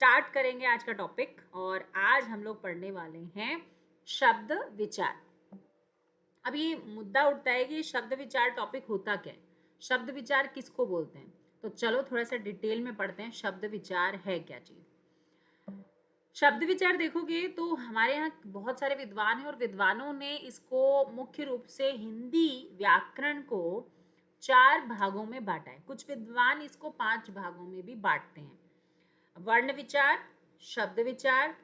Start करेंगे आज का टॉपिक। और आज हम लोग पढ़ने वाले हैं शब्द विचार। अब ये मुद्दा उठता है कि शब्द विचार टॉपिक होता क्या है, शब्द विचार किसको बोलते हैं। तो चलो थोड़ा सा डिटेल में पढ़ते हैं शब्द विचार है क्या चीज। शब्द विचार देखोगे तो हमारे यहाँ बहुत सारे विद्वान हैं और विद्वानों ने इसको मुख्य रूप से हिंदी व्याकरण को 4 भागों में बांटा है। कुछ विद्वान इसको 5 भागों में भी बांटते हैं। वर्ण विचार, शब्द विचार,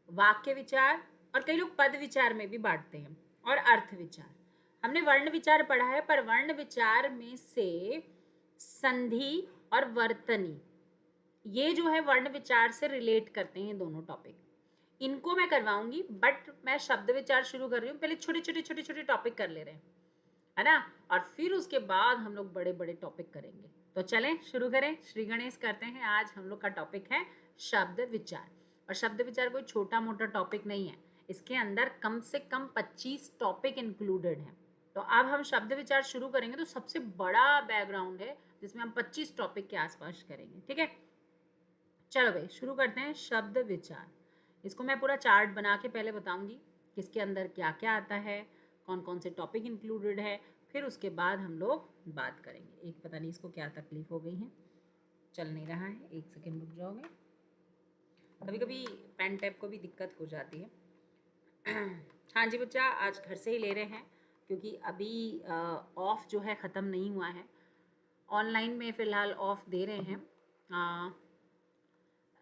वाक्य विचार और कई लोग पद विचार में भी बांटते हैं, और अर्थ विचार। हमने वर्ण विचार पढ़ा है, पर वर्ण विचार में से संधि और वर्तनी, ये जो है वर्ण विचार से रिलेट करते हैं दोनों टॉपिक। इनको मैं करवाऊंगी, बट मैं शब्द विचार शुरू कर रही हूँ। पहले छोटे छोटे टॉपिक कर ले रहे हैं, है ना, और फिर उसके बाद हम लोग बड़े बड़े टॉपिक करेंगे। तो चलें शुरू करें, श्री गणेश करते हैं। आज हम लोग का टॉपिक है शब्द विचार। और शब्द विचार कोई छोटा मोटा टॉपिक नहीं है, इसके अंदर कम से कम 25 टॉपिक इंक्लूडेड हैं। तो अब हम शब्द विचार शुरू करेंगे तो सबसे बड़ा बैकग्राउंड है जिसमें हम 25 टॉपिक के आसपास करेंगे, ठीक है। चलो भाई शुरू करते हैं शब्द विचार। इसको मैं पूरा चार्ट बना के पहले बताऊंगी किसके अंदर क्या क्या आता है, कौन कौन से टॉपिक इंक्लूडेड है, फिर उसके बाद हम लोग बात करेंगे। एक पता नहीं इसको क्या तकलीफ हो गई है, चल नहीं रहा है, एक सेकेंड रुक जाओगे। कभी कभी पेन टैप को भी दिक्कत हो जाती है। हाँ जी बच्चा, आज घर से ही ले रहे हैं क्योंकि अभी ऑफ जो है ख़त्म नहीं हुआ है। ऑनलाइन में फ़िलहाल ऑफ दे रहे हैं।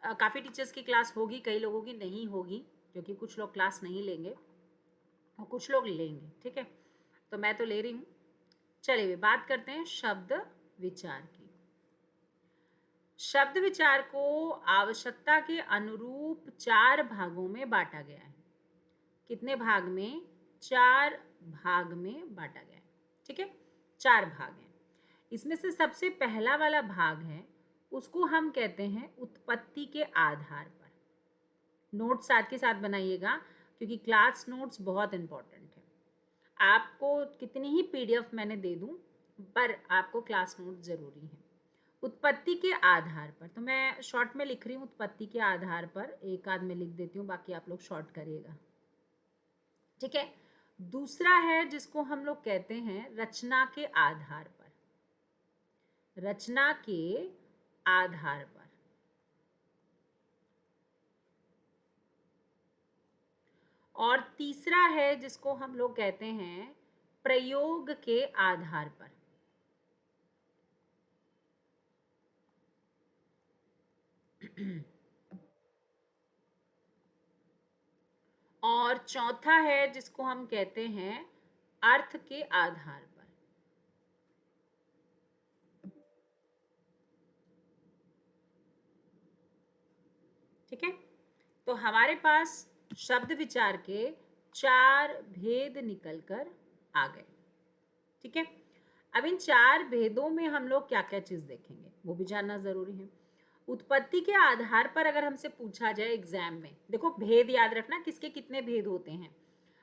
काफ़ी टीचर्स की क्लास होगी, कई लोगों की नहीं होगी क्योंकि कुछ लोग क्लास नहीं लेंगे और कुछ लोग लेंगे, ठीक है। तो मैं तो ले रही हूँ। चलिए बात करते हैं शब्द विचार की। शब्द विचार को आवश्यकता के अनुरूप 4 भागों में बांटा गया है। कितने भाग में? 4 भाग में बांटा गया है, ठीक है। 4 भाग हैं। इसमें से सबसे पहला वाला भाग है, उसको हम कहते हैं उत्पत्ति के आधार पर। नोट्स साथ के साथ बनाइएगा क्योंकि क्लास नोट्स बहुत इंपॉर्टेंट है। आपको कितनी ही पीडीएफ मैंने दे दूं, पर आपको क्लास नोट ज़रूरी है। उत्पत्ति के आधार पर, तो मैं शॉर्ट में लिख रही हूँ उत्पत्ति के आधार पर, एक आध में लिख देती हूँ, बाकी आप लोग शॉर्ट करिएगा, ठीक है। दूसरा है जिसको हम लोग कहते हैं रचना के आधार पर। रचना के आधार पर। और तीसरा है जिसको हम लोग कहते हैं प्रयोग के आधार पर। और चौथा है जिसको हम कहते हैं अर्थ के आधार पर। ठीक है, तो हमारे पास शब्द विचार के 4 भेद निकलकर आ गए, ठीक है। अब इन 4 भेदों में हम लोग क्या क्या चीज देखेंगे वो भी जानना जरूरी है। उत्पत्ति के आधार पर अगर हमसे पूछा जाए एग्जाम में, देखो भेद याद रखना किसके कितने भेद होते हैं।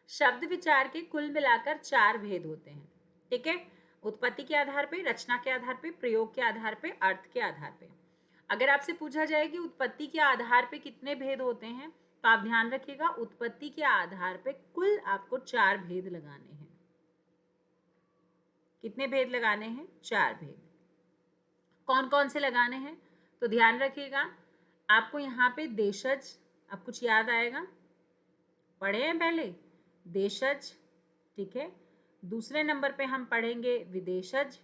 शब्द विचार के कुल मिलाकर 4 भेद होते हैं, ठीक है। उत्पत्ति के आधार पे, रचना के आधार पे, प्रयोग के आधार पे, अर्थ के आधार पे। अगर आपसे पूछा जाए कि उत्पत्ति के आधार पे कितने भेद होते हैं, तो आप ध्यान रखिएगा उत्पत्ति के आधार पे कुल आपको 4 भेद लगाने हैं। कितने भेद लगाने हैं? 4 भेद। कौन कौन से लगाने हैं? तो ध्यान रखिएगा, आपको यहाँ पे देशज, अब कुछ याद आएगा, पढ़े हैं पहले देशज, ठीक है। दूसरे नंबर पे हम पढ़ेंगे विदेशज।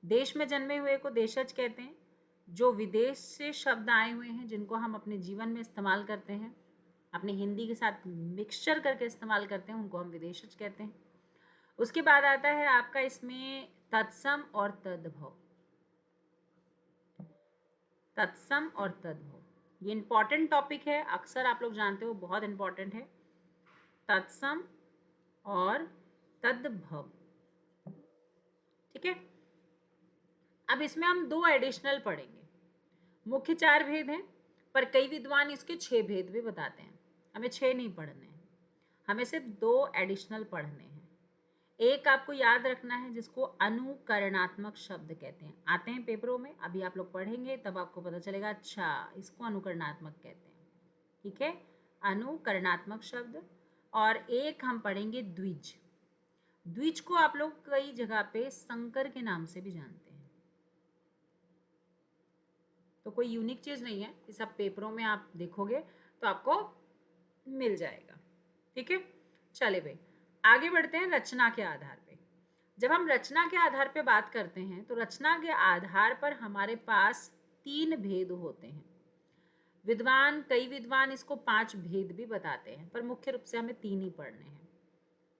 देश में जन्मे हुए को देशज कहते हैं। जो विदेश से शब्द आए हुए हैं जिनको हम अपने जीवन में इस्तेमाल करते हैं, अपने हिंदी के साथ मिक्सचर करके इस्तेमाल करते हैं, उनको हम विदेशज कहते हैं। उसके बाद आता है आपका इसमें तत्सम और तद्भव। तत्सम और तद्भव ये इंपॉर्टेंट टॉपिक है, अक्सर आप लोग जानते हो बहुत इंपॉर्टेंट है। तत्सम और तद्भव, ठीक है। अब इसमें हम 2 एडिशनल पढ़ेंगे। मुख्य 4 भेद हैं, पर कई विद्वान इसके 6 भेद भी बताते हैं। हमें 6 नहीं पढ़ने हैं, हमें सिर्फ 2 एडिशनल पढ़ने हैं। एक आपको याद रखना है जिसको अनुकरणात्मक शब्द कहते हैं, आते हैं पेपरों में, अभी आप लोग पढ़ेंगे तब आपको पता चलेगा अच्छा इसको अनुकरणात्मक कहते हैं। ठीक है, अनुकरणात्मक शब्द। और एक हम पढ़ेंगे द्विज। द्विज को आप लोग कई जगह पे संकर के नाम से भी जानते हैं, तो कोई यूनिक चीज नहीं है, ये सब पेपरों में आप देखोगे तो आपको मिल जाएगा। ठीक है, चले भाई आगे बढ़ते हैं रचना के आधार पे। जब हम रचना के आधार पे बात करते हैं तो रचना के आधार पर हमारे पास 3 भेद होते हैं। कई विद्वान इसको 5 भेद भी बताते हैं, पर मुख्य रूप से हमें 3 ही पढ़ने हैं।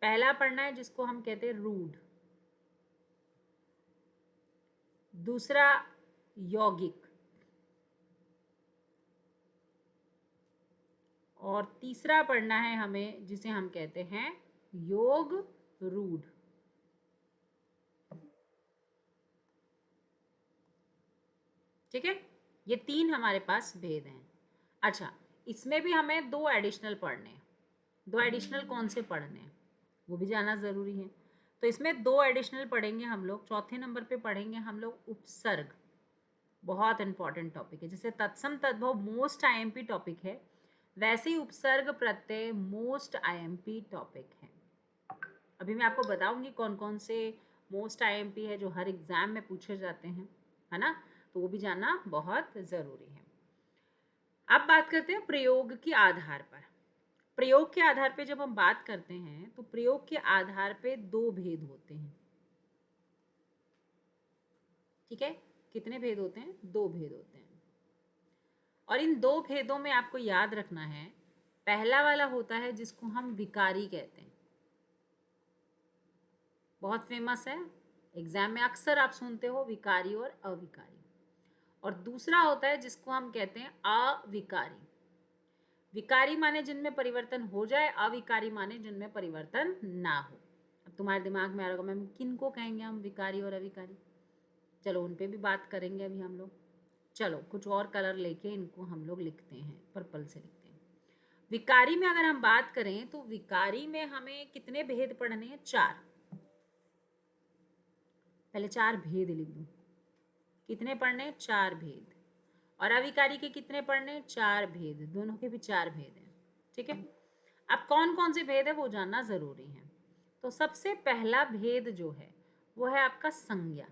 पहला पढ़ना है जिसको हम कहते हैं रूढ़, दूसरा यौगिक, और तीसरा पढ़ना है हमें जिसे हम कहते हैं योग रूढ़। ठीक है, ये 3 हमारे पास भेद हैं। अच्छा, इसमें भी हमें 2 एडिशनल पढ़ने हैं। 2 एडिशनल कौन से पढ़ने हैं वो भी जानना ज़रूरी है। तो इसमें 2 एडिशनल पढ़ेंगे हम लोग। चौथे नंबर पे पढ़ेंगे हम लोग उपसर्ग, बहुत इंपॉर्टेंट टॉपिक है। जैसे तत्सम तद्भव मोस्ट आईएमपी टॉपिक है, वैसे ही उपसर्ग प्रत्यय मोस्ट आईएमपी टॉपिक है। अभी मैं आपको बताऊंगी कौन कौन से मोस्ट आईएमपी है जो हर एग्जाम में पूछे जाते हैं, है ना, तो वो भी जानना बहुत ज़रूरी है। अब बात करते हैं प्रयोग के आधार पर। प्रयोग के आधार पे जब हम बात करते हैं तो प्रयोग के आधार पे 2 भेद होते हैं। ठीक है, कितने भेद होते हैं? 2 भेद होते हैं। और इन 2 भेदों में आपको याद रखना है, पहला वाला होता है जिसको हम विकारी कहते हैं, बहुत फेमस है, एग्जाम में अक्सर आप सुनते हो विकारी और अविकारी। और दूसरा होता है जिसको हम कहते हैं अविकारी। विकारी माने जिनमें परिवर्तन हो जाए, अविकारी माने जिनमें परिवर्तन ना हो। अब तुम्हारे दिमाग में आ रहा होगा मैम किन को कहेंगे हम विकारी और अविकारी, चलो उन पे भी बात करेंगे अभी हम लोग। चलो कुछ और कलर लेके इनको हम लोग लिखते हैं, पर्पल से लिखते हैं। विकारी में अगर हम बात करें तो विकारी में हमें कितने भेद पढ़ने हैं? 4। पहले 4 भेद लिख दूं, कितने पढ़ने? 4 भेद। और अविकारी के कितने पढ़ने? 4 भेद, दोनों के भी 4 भेद हैं। ठीक है, अब कौन कौन से भेद है वो जानना जरूरी है। तो सबसे पहला भेद जो है वो है आपका संज्ञा,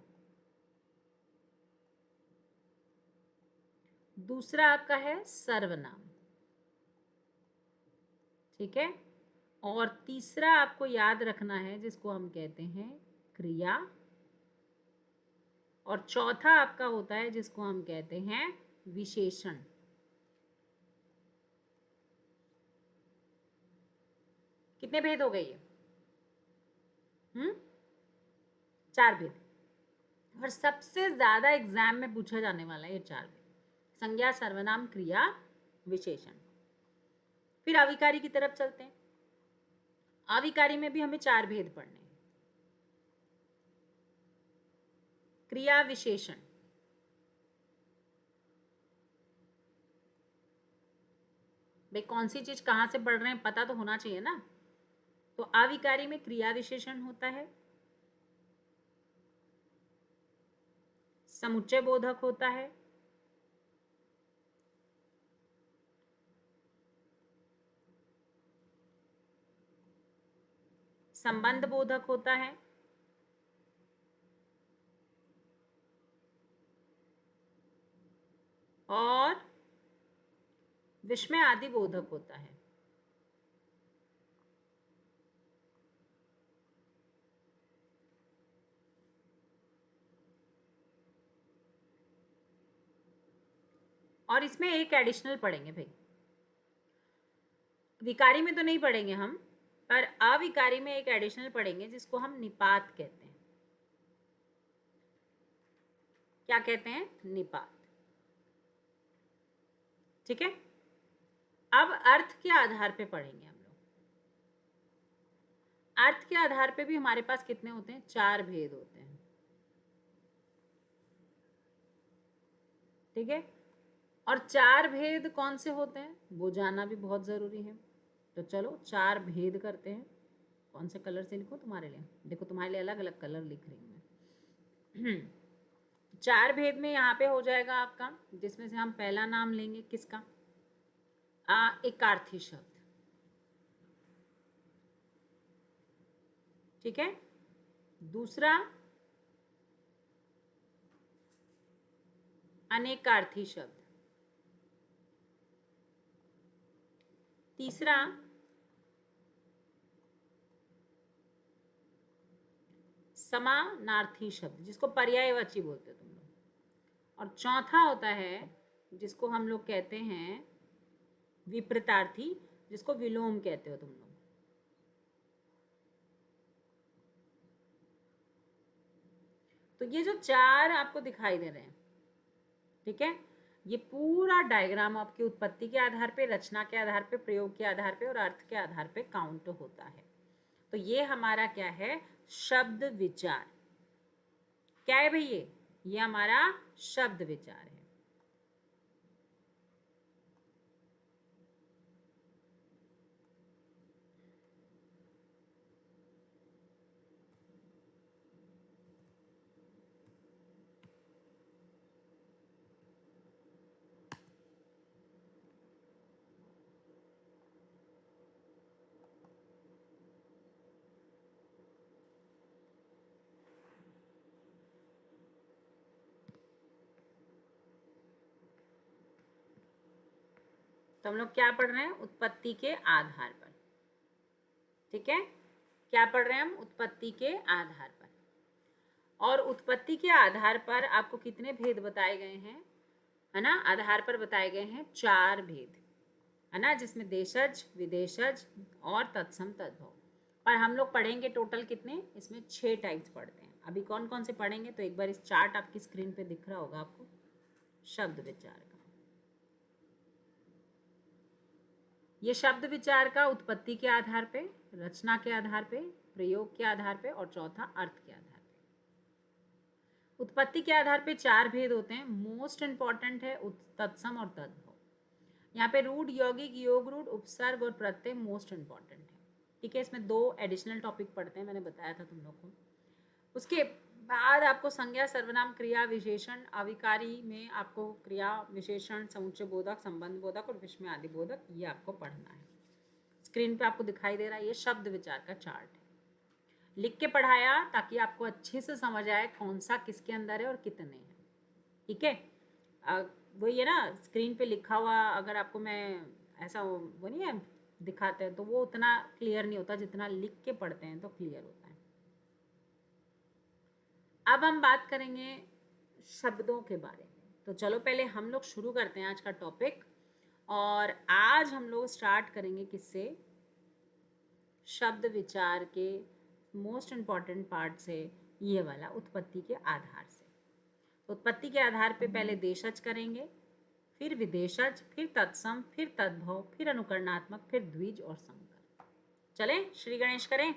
दूसरा आपका है सर्वनाम। ठीक है, और तीसरा आपको याद रखना है जिसको हम कहते हैं क्रिया, और चौथा आपका होता है जिसको हम कहते हैं विशेषण। कितने भेद हो गए ये? 4 भेद। और सबसे ज्यादा एग्जाम में पूछा जाने वाला है ये 4 भेद, संज्ञा, सर्वनाम, क्रिया, विशेषण। फिर अविकारी की तरफ चलते हैं। अविकारी में भी हमें 4 भेद पढ़ने हैं, क्रिया, विशेषण। भाई कौन सी चीज कहां से पढ़ रहे हैं पता तो होना चाहिए ना। तो अविकारी में क्रिया विशेषण होता है, समुच्चय बोधक होता है, संबंध बोधक होता है, और विस्मय आदि बोधक होता है। और इसमें एक एडिशनल पढ़ेंगे भाई, विकारी में तो नहीं पढ़ेंगे हम, पर अविकारी में एक एडिशनल पढ़ेंगे जिसको हम निपात कहते हैं। क्या कहते हैं? निपात। ठीक है, अब अर्थ के आधार पे पढ़ेंगे हम लोग। अर्थ के आधार पे भी हमारे पास कितने होते हैं? 4 भेद होते हैं। ठीक है, और 4 भेद कौन से होते हैं वो जानना भी बहुत जरूरी है। तो चलो 4 भेद करते हैं। कौन से कलर से लिखूं तुम्हारे लिए? देखो तुम्हारे लिए अलग अलग कलर लिख रही हूँ मैं। 4 भेद में यहाँ पे हो जाएगा आपका, जिसमें से हम पहला नाम लेंगे किसका? एकार्थी शब्द। ठीक है। दूसरा अनेकार्थी शब्द। तीसरा समानार्थी शब्द, जिसको पर्यायवाची बोलते हो तुम लोग। और चौथा होता है जिसको हम लोग कहते हैं विपरीतार्थी, जिसको विलोम कहते हो तुम लोग। तो ये जो 4 आपको दिखाई दे रहे हैं, ठीक है, ये पूरा डायग्राम आपकी उत्पत्ति के आधार पे, रचना के आधार पे, प्रयोग के आधार पे और अर्थ के आधार पे काउंट होता है। तो ये हमारा क्या है? शब्द विचार। क्या है भाई? ये हमारा शब्द विचार है। तो हम लोग क्या पढ़ रहे हैं? उत्पत्ति के आधार पर। ठीक है, क्या पढ़ रहे हैं हम? उत्पत्ति के आधार पर। और उत्पत्ति के आधार पर आपको कितने भेद बताए गए हैं? है ना, आधार पर बताए गए हैं 4 भेद, है ना, जिसमें देशज, विदेशज और तत्सम तद्भव। पर हम लोग पढ़ेंगे टोटल कितने? इसमें 6 टाइप्स पढ़ते हैं। अभी कौन कौन से पढ़ेंगे? तो एक बार इस चार्ट आपकी स्क्रीन पे दिख रहा होगा आपको, शब्द विचार का। ये शब्द विचार का उत्पत्ति के आधार पे, रचना के आधार पे, प्रयोग के आधार पे और चौथा अर्थ के आधार पे। उत्पत्ति के आधार पे 4 भेद होते हैं। मोस्ट इंपॉर्टेंट है तत्सम और तद्भव। यहाँ पे रूढ़, यौगिक, योग रूढ़, उपसर्ग और प्रत्यय मोस्ट इंपॉर्टेंट है। ठीक है, इसमें 2 एडिशनल टॉपिक पढ़ते हैं, मैंने बताया था तुम लोग को। उसके बाद आपको संज्ञा, सर्वनाम, क्रिया, विशेषण, अविकारी में आपको क्रिया, विशेषण, समुच्चय बोधक, संबंध बोधक और विस्मय आदि बोधक, ये आपको पढ़ना है। स्क्रीन पे आपको दिखाई दे रहा है, ये शब्द विचार का चार्ट है। लिख के पढ़ाया ताकि आपको अच्छे से समझ आए कौन सा किसके अंदर है और कितने हैं। ठीक है, वही है ना, स्क्रीन पे लिखा हुआ अगर आपको मैं ऐसा वो नहीं है दिखाते हैं तो वो उतना क्लियर नहीं होता, जितना लिख के पढ़ते हैं तो क्लियर होता है। अब हम बात करेंगे शब्दों के बारे में। तो चलो पहले हम लोग शुरू करते हैं आज का टॉपिक। और आज हम लोग स्टार्ट करेंगे किससे? शब्द विचार के मोस्ट इम्पॉर्टेंट पार्ट से, ये वाला उत्पत्ति के आधार से। तो उत्पत्ति के आधार पे पहले देशज करेंगे, फिर विदेशज, फिर तत्सम, फिर तद्भव, फिर अनुकरणात्मक, फिर द्विज और संकर। चले श्री गणेश करें।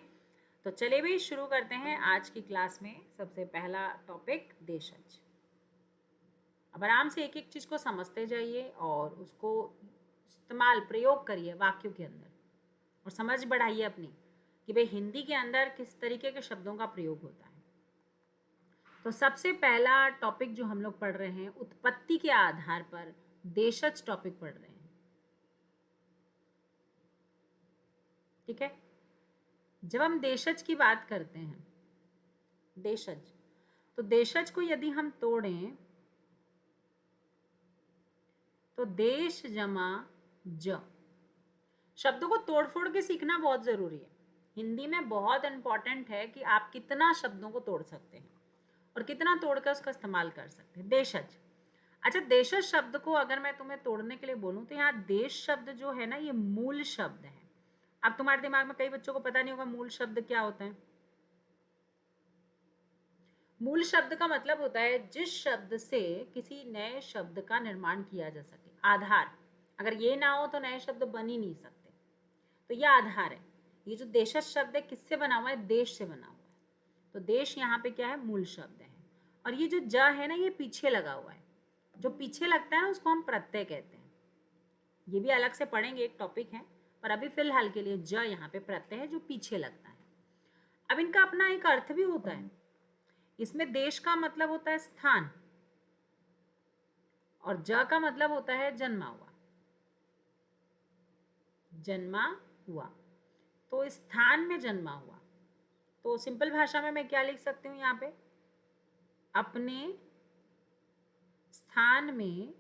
तो चले भी शुरू करते हैं आज की क्लास में। सबसे पहला टॉपिक देशज। अब आराम से एक एक चीज को समझते जाइए और उसको इस्तेमाल, प्रयोग करिए वाक्यों के अंदर और समझ बढ़ाइए अपनी कि भाई हिंदी के अंदर किस तरीके के शब्दों का प्रयोग होता है। तो सबसे पहला टॉपिक जो हम लोग पढ़ रहे हैं, उत्पत्ति के आधार पर देशज टॉपिक पढ़ रहे हैं। ठीक है, जब हम देशज की बात करते हैं, देशज, तो देशज को यदि हम तोड़ें तो देश जमा ज। शब्दों को तोड़ फोड़ के सीखना बहुत जरूरी है। हिंदी में बहुत इंपॉर्टेंट है कि आप कितना शब्दों को तोड़ सकते हैं और कितना तोड़कर उसका इस्तेमाल कर सकते हैं। देशज, अच्छा, देशज शब्द को अगर मैं तुम्हें तोड़ने के लिए बोलूं तो यहाँ देश शब्द जो है ना, ये मूल शब्द है। अब तुम्हारे दिमाग में कई बच्चों को पता नहीं होगा मूल शब्द क्या होता है। मूल शब्द का मतलब होता है जिस शब्द से किसी नए शब्द का निर्माण किया जा सके। आधार, अगर ये ना हो तो नए शब्द बन ही नहीं सकते, तो ये आधार है। ये जो देशज शब्द है किससे बना हुआ है? देश से बना हुआ है। तो देश यहाँ पे क्या है? मूल शब्द है। और ये जो ज है ना, ये पीछे लगा हुआ है। जो पीछे लगता है ना उसको हम प्रत्यय कहते हैं। ये भी अलग से पढ़ेंगे, एक टॉपिक है, पर अभी फिलहाल के लिए ज यहाँ पे प्रत्यय है जो पीछे लगता है। अब इनका अपना एक अर्थ भी होता है। इसमें देश का मतलब होता है स्थान, और ज का मतलब होता है जन्मा हुआ, जन्मा हुआ। तो स्थान में जन्मा हुआ, तो सिंपल भाषा में मैं क्या लिख सकती हूँ यहाँ पे, अपने स्थान में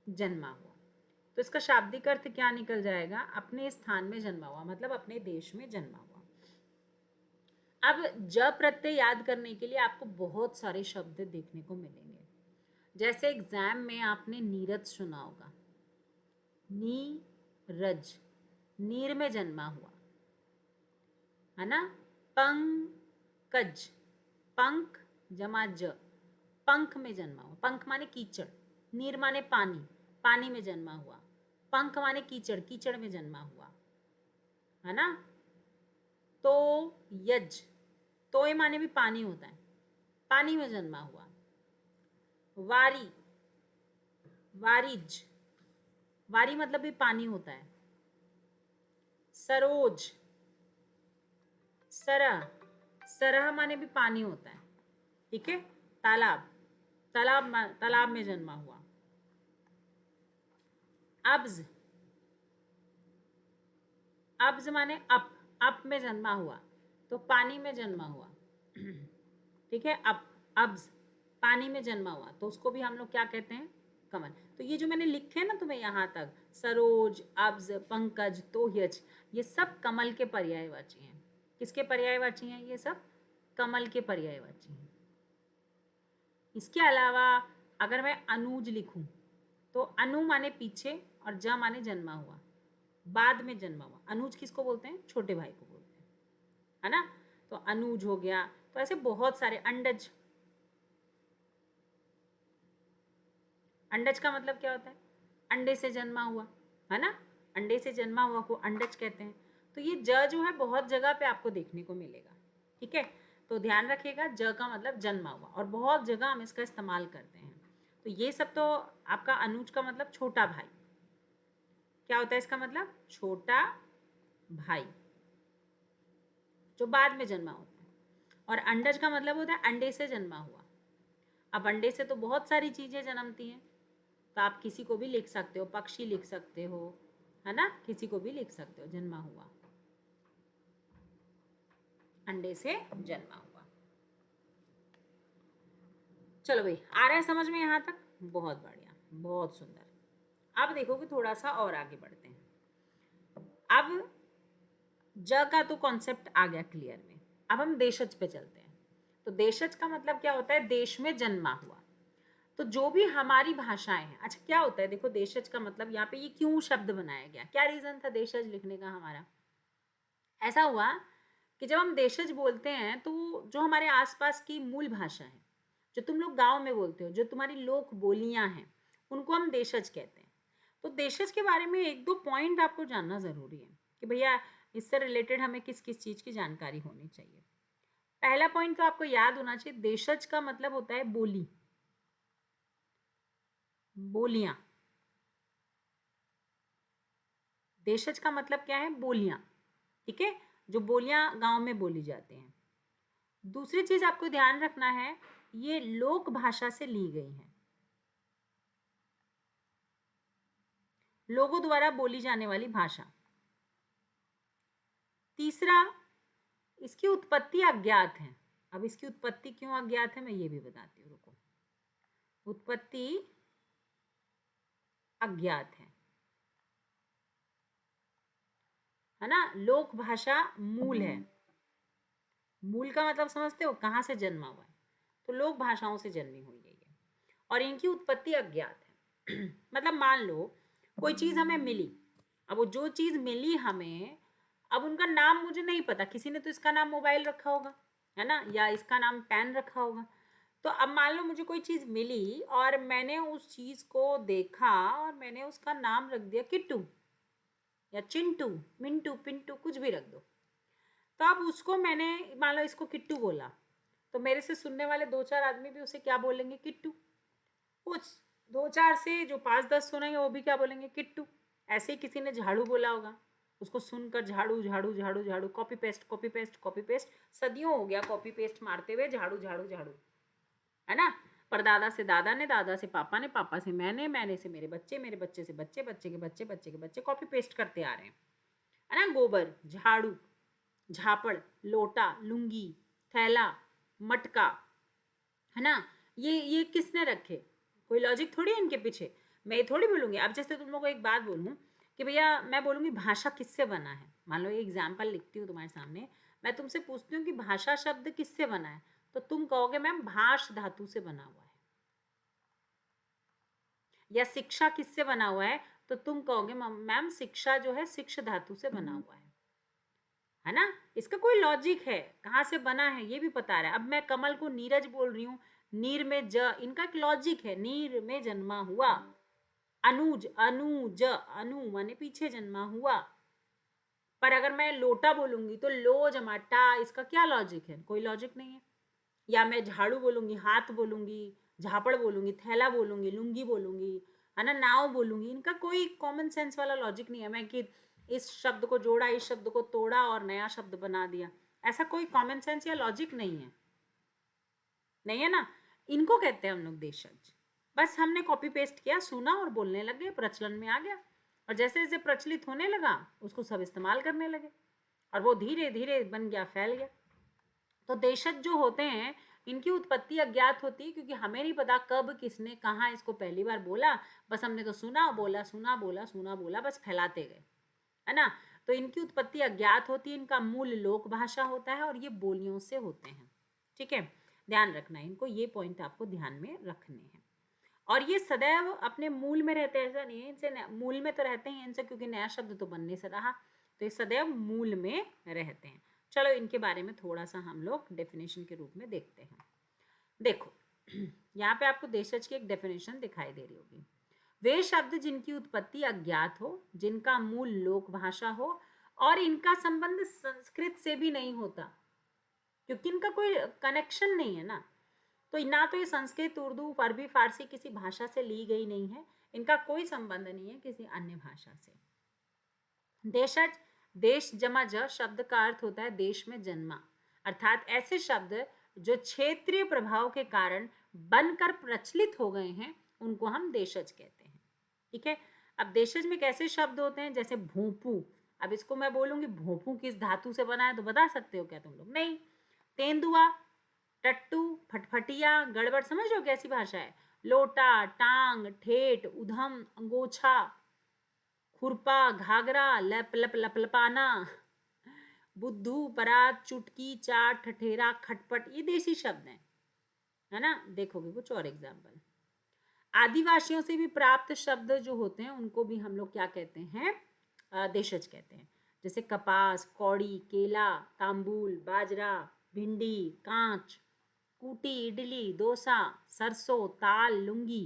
जन्मा हुआ। तो इसका शाब्दिक अर्थ क्या निकल जाएगा, अपने स्थान में जन्मा हुआ, मतलब अपने देश में जन्मा हुआ। अब ज प्रत्यय याद करने के लिए आपको बहुत सारे शब्द देखने को मिलेंगे। जैसे एग्जाम में आपने नीरज सुना होगा, नीरज, नीर में जन्मा हुआ, है ना। पंकज, पंख जमा ज, पंख में जन्मा हुआ, पंख माने कीचड़, नीर माने पानी, पानी में जन्मा हुआ, पंख माने कीचड़, कीचड़ में जन्मा हुआ, है ना। तो यज, तो ये माने भी पानी होता है, पानी में जन्मा हुआ। वारी, वारिज, वारी मतलब भी पानी होता है। सरोज, सरह, सरह माने भी पानी होता है, ठीक है। तालाब, तालाब, तालाब में जन्मा हुआ। अब्ज, अब्ज माने अप, अप में जन्मा हुआ, तो पानी में जन्मा हुआ, ठीक है। अप, अब्ज, पानी में जन्मा हुआ, तो उसको भी हम लोग क्या कहते हैं, कमल। तो ये जो मैंने लिखे ना तुम्हें यहाँ तक, सरोज, अब्ज, पंकज, तोयज, ये सब कमल के पर्यायवाची हैं। किसके पर्यायवाची हैं ये सब, कमल के पर्यायवाची हैं। इसके अलावा अगर मैं अनुज लिखूं, तो अनु माने पीछे और ज माने जन्मा हुआ, बाद में जन्मा हुआ। अनुज किसको बोलते हैं, छोटे भाई को बोलते हैं, है ना। तो अनुज हो गया। तो ऐसे बहुत सारे, अंडज, अंडज का मतलब क्या होता है, अंडे से जन्मा हुआ, है ना। अंडे से जन्मा हुआ को अंडज कहते हैं। तो ये ज जो है बहुत जगह पे आपको देखने को मिलेगा, ठीक है। तो ध्यान रखिएगा, ज का मतलब जन्मा हुआ, और बहुत जगह हम इसका इस्तेमाल करते हैं। तो ये सब तो आपका अनुज का मतलब छोटा भाई, क्या होता है इसका मतलब, छोटा भाई, जो बाद में जन्मा होता है। और अंडज का मतलब होता है अंडे से जन्मा हुआ। अब अंडे से तो बहुत सारी चीजें जन्मती हैं, तो आप किसी को भी लिख सकते हो, पक्षी लिख सकते हो, है ना, किसी को भी लिख सकते हो, जन्मा हुआ, अंडे से जन्मा हुआ। चलो भाई, आ रहा है समझ में यहाँ तक, बहुत बढ़िया, बहुत सुंदर। अब देखो कि थोड़ा सा और आगे बढ़ते हैं। अब ज का तो कॉन्सेप्ट आ गया क्लियर में। अब हम देशज पे चलते हैं। तो देशज का मतलब क्या होता है, देश में जन्मा हुआ। तो जो भी हमारी भाषाएं हैं, अच्छा क्या होता है, देखो देशज का मतलब यहाँ पे ये क्यों शब्द बनाया गया, क्या रीजन था देशज लिखने का हमारा। ऐसा हुआ कि जब हम देशज बोलते हैं, तो जो हमारे आसपास की मूल भाषा है, जो तुम लोग गांव में बोलते हो, जो तुम्हारी लोक बोलियां हैं, उनको हम देशज कहते हैं। तो देशज के बारे में एक दो पॉइंट आपको जानना ज़रूरी है कि भैया इससे रिलेटेड हमें किस किस चीज़ की जानकारी होनी चाहिए। पहला पॉइंट तो आपको याद होना चाहिए, देशज का मतलब होता है बोली, बोलियां। देशज का मतलब क्या है, बोलियां, ठीक है, जो बोलियां गांव में बोली जाती हैं। दूसरी चीज आपको ध्यान रखना है, ये लोक भाषा से ली गई हैं, लोगों द्वारा बोली जाने वाली भाषा। तीसरा, इसकी उत्पत्ति अज्ञात है। अब इसकी उत्पत्ति क्यों अज्ञात है मैं ये भी बताती हूँ, रुको। उत्पत्ति अज्ञात है ना। लोक भाषा मूल है, मूल का मतलब समझते हो, कहाँ से जन्मा हुआ है, तो लोक भाषाओं से जन्मी हुई है ये, और इनकी उत्पत्ति अज्ञात है। मतलब मान लो कोई चीज़ हमें मिली, अब वो जो चीज़ मिली हमें, अब उनका नाम मुझे नहीं पता, किसी ने तो इसका नाम मोबाइल रखा होगा, है ना, या इसका नाम पेन रखा होगा। तो अब मान लो मुझे कोई चीज़ मिली और मैंने उस चीज़ को देखा और मैंने उसका नाम रख दिया किट्टू या चिंटू, मिंटू, पिंटू, कुछ भी रख दो। तो अब उसको मैंने, मान लो इसको किट्टू बोला, तो मेरे से सुनने वाले दो चार आदमी भी उसे क्या बोलेंगे, किट्टू। उस दो चार से जो 5-10 सुनेंगे वो भी क्या बोलेंगे, किट्टू। ऐसे ही किसी ने झाड़ू बोला होगा, उसको सुनकर झाड़ू झाड़ू झाड़ू झाड़ू, copy paste copy paste copy paste, सदियों हो गया कॉपी पेस्ट मारते हुए, झाड़ू झाड़ू झाड़ू, है ना। परदादा से दादा ने, दादा से पापा ने, पापा से मैंने, मैंने से मेरे बच्चे, मेरे बच्चे से बच्चे, बच्चे के बच्चे, बच्चे के बच्चे, कॉपी पेस्ट करते आ रहे हैं, है ना। गोबर, झाड़ू, झापड़, लोटा, लुंगी, थैला, मटका, है ना। ये किसने रखे, कोई लॉजिक थोड़ी है इनके पीछे। मैं ये थोड़ी बोलूँगी। अब जैसे तुम लोग को एक बात बोलूँ कि भैया मैं बोलूँगी भाषा किससे बना है, मान लो ये एग्जाम्पल लिखती हूँ तुम्हारे सामने, मैं तुमसे पूछती हूँ कि भाषा शब्द किससे बना है, तो तुम कहोगे मैम भाष धातु से बना हुआ है। या शिक्षा किससे बना हुआ है, तो तुम कहोगे मैम शिक्षा जो है शिक्ष धातु से बना हुआ है ना। इसका कोई लॉजिक है, कहाँ से बना है ये भी पता रहा है। अब मैं कमल को नीरज बोल रही हूँ, नीर में ज, इनका एक लॉजिक है, नीर में जन्मा हुआ। अनुज, अनुज, अनु माने पीछे जन्मा हुआ। पर अगर मैं लोटा बोलूंगी तो लो जमा टा, इसका क्या लॉजिक है, कोई लॉजिक नहीं है। या मैं झाड़ू बोलूंगी, हाथ बोलूंगी, झापड़ बोलूंगी, थैला बोलूंगी, लुंगी बोलूंगी, है ना, नाव बोलूंगी, इनका कोई कॉमन सेंस वाला लॉजिक नहीं है। मैं कि इस शब्द को जोड़ा, इस शब्द को तोड़ा और नया शब्द बना दिया, ऐसा कोई कॉमन सेंस या लॉजिक नहीं है, नहीं है ना। इनको कहते हैं हम लोग देशज। बस हमने कॉपी पेस्ट किया, सुना और बोलने लगे, प्रचलन में आ गया, और जैसे जैसे प्रचलित होने लगा उसको सब इस्तेमाल करने लगे, और वो धीरे धीरे बन गया, फैल गया। तो देशज जो होते हैं इनकी उत्पत्ति अज्ञात होती है, क्योंकि हमें नहीं पता कब किसने कहाँ इसको पहली बार बोला, बस हमने तो सुना बोला, सुना बोला, सुना बोला, बस फैलाते गए, है ना। तो इनकी उत्पत्ति अज्ञात होती है, इनका मूल लोक भाषा होता है और ये बोलियों से होते हैं, ठीक है। ध्यान रखना है इनको, ये पॉइंट आपको ध्यान में रखने हैं। और ये सदैव अपने मूल में रहते हैं, ऐसा नहीं है इनसे मूल में तो रहते हैं इनसे, क्योंकि नया शब्द तो बनने से रहा, तो ये सदैव मूल में रहते हैं। चलो इनके बारे में थोड़ा सा हम लोग डेफिनेशन के रूप में देखते हैं। देखो यहाँ पे आपको देशज की एक डेफिनेशन दिखाई दे रही होगी। वे शब्द जिनकी उत्पत्ति अज्ञात हो, जिनका मूल लोक भाषा हो और इनका संबंध संस्कृत से भी नहीं होता, क्योंकि इनका कोई कनेक्शन नहीं है ना। तो ना तो ये संस्कृत, उर्दू, अरबी, फारसी किसी भाषा से ली गई नहीं है, इनका कोई संबंध नहीं है किसी अन्य भाषा से। देशज, देश जमा ज शब्द का अर्थ होता है देश में जन्मा, अर्थात ऐसे शब्द जो क्षेत्रीय प्रभाव के कारण बनकर प्रचलित हो गए हैं उनको हम देशज कहते हैं, ठीक है। अब देशज में कैसे शब्द होते हैं, जैसे भोंपू। अब इसको मैं बोलूंगी भोंपू किस धातु से बना है, तो बता सकते हो क्या तुम लोग, नहीं। तेंदुआ, टट्टू, फटफटिया, गड़बड़, समझ रहे हो कैसी भाषा है। लोटा, टांग, ठेठ, उधम, अंगोछा, खुरपा, घाघरा, लप लप लपलपाना, बुद्धू, परात, चुटकी, चाट, ठठेरा, खटपट, ये देसी शब्द हैं, है ना। देखोगे कुछ और एग्जाम्पल। आदिवासियों से भी प्राप्त शब्द जो होते हैं उनको भी हम लोग क्या कहते हैं, देशज कहते हैं। जैसे कपास, कौड़ी, केला, तांबूल, बाजरा, भिंडी, कांच, कूटी, इडली, डोसा, सरसों, ताल, लुंगी,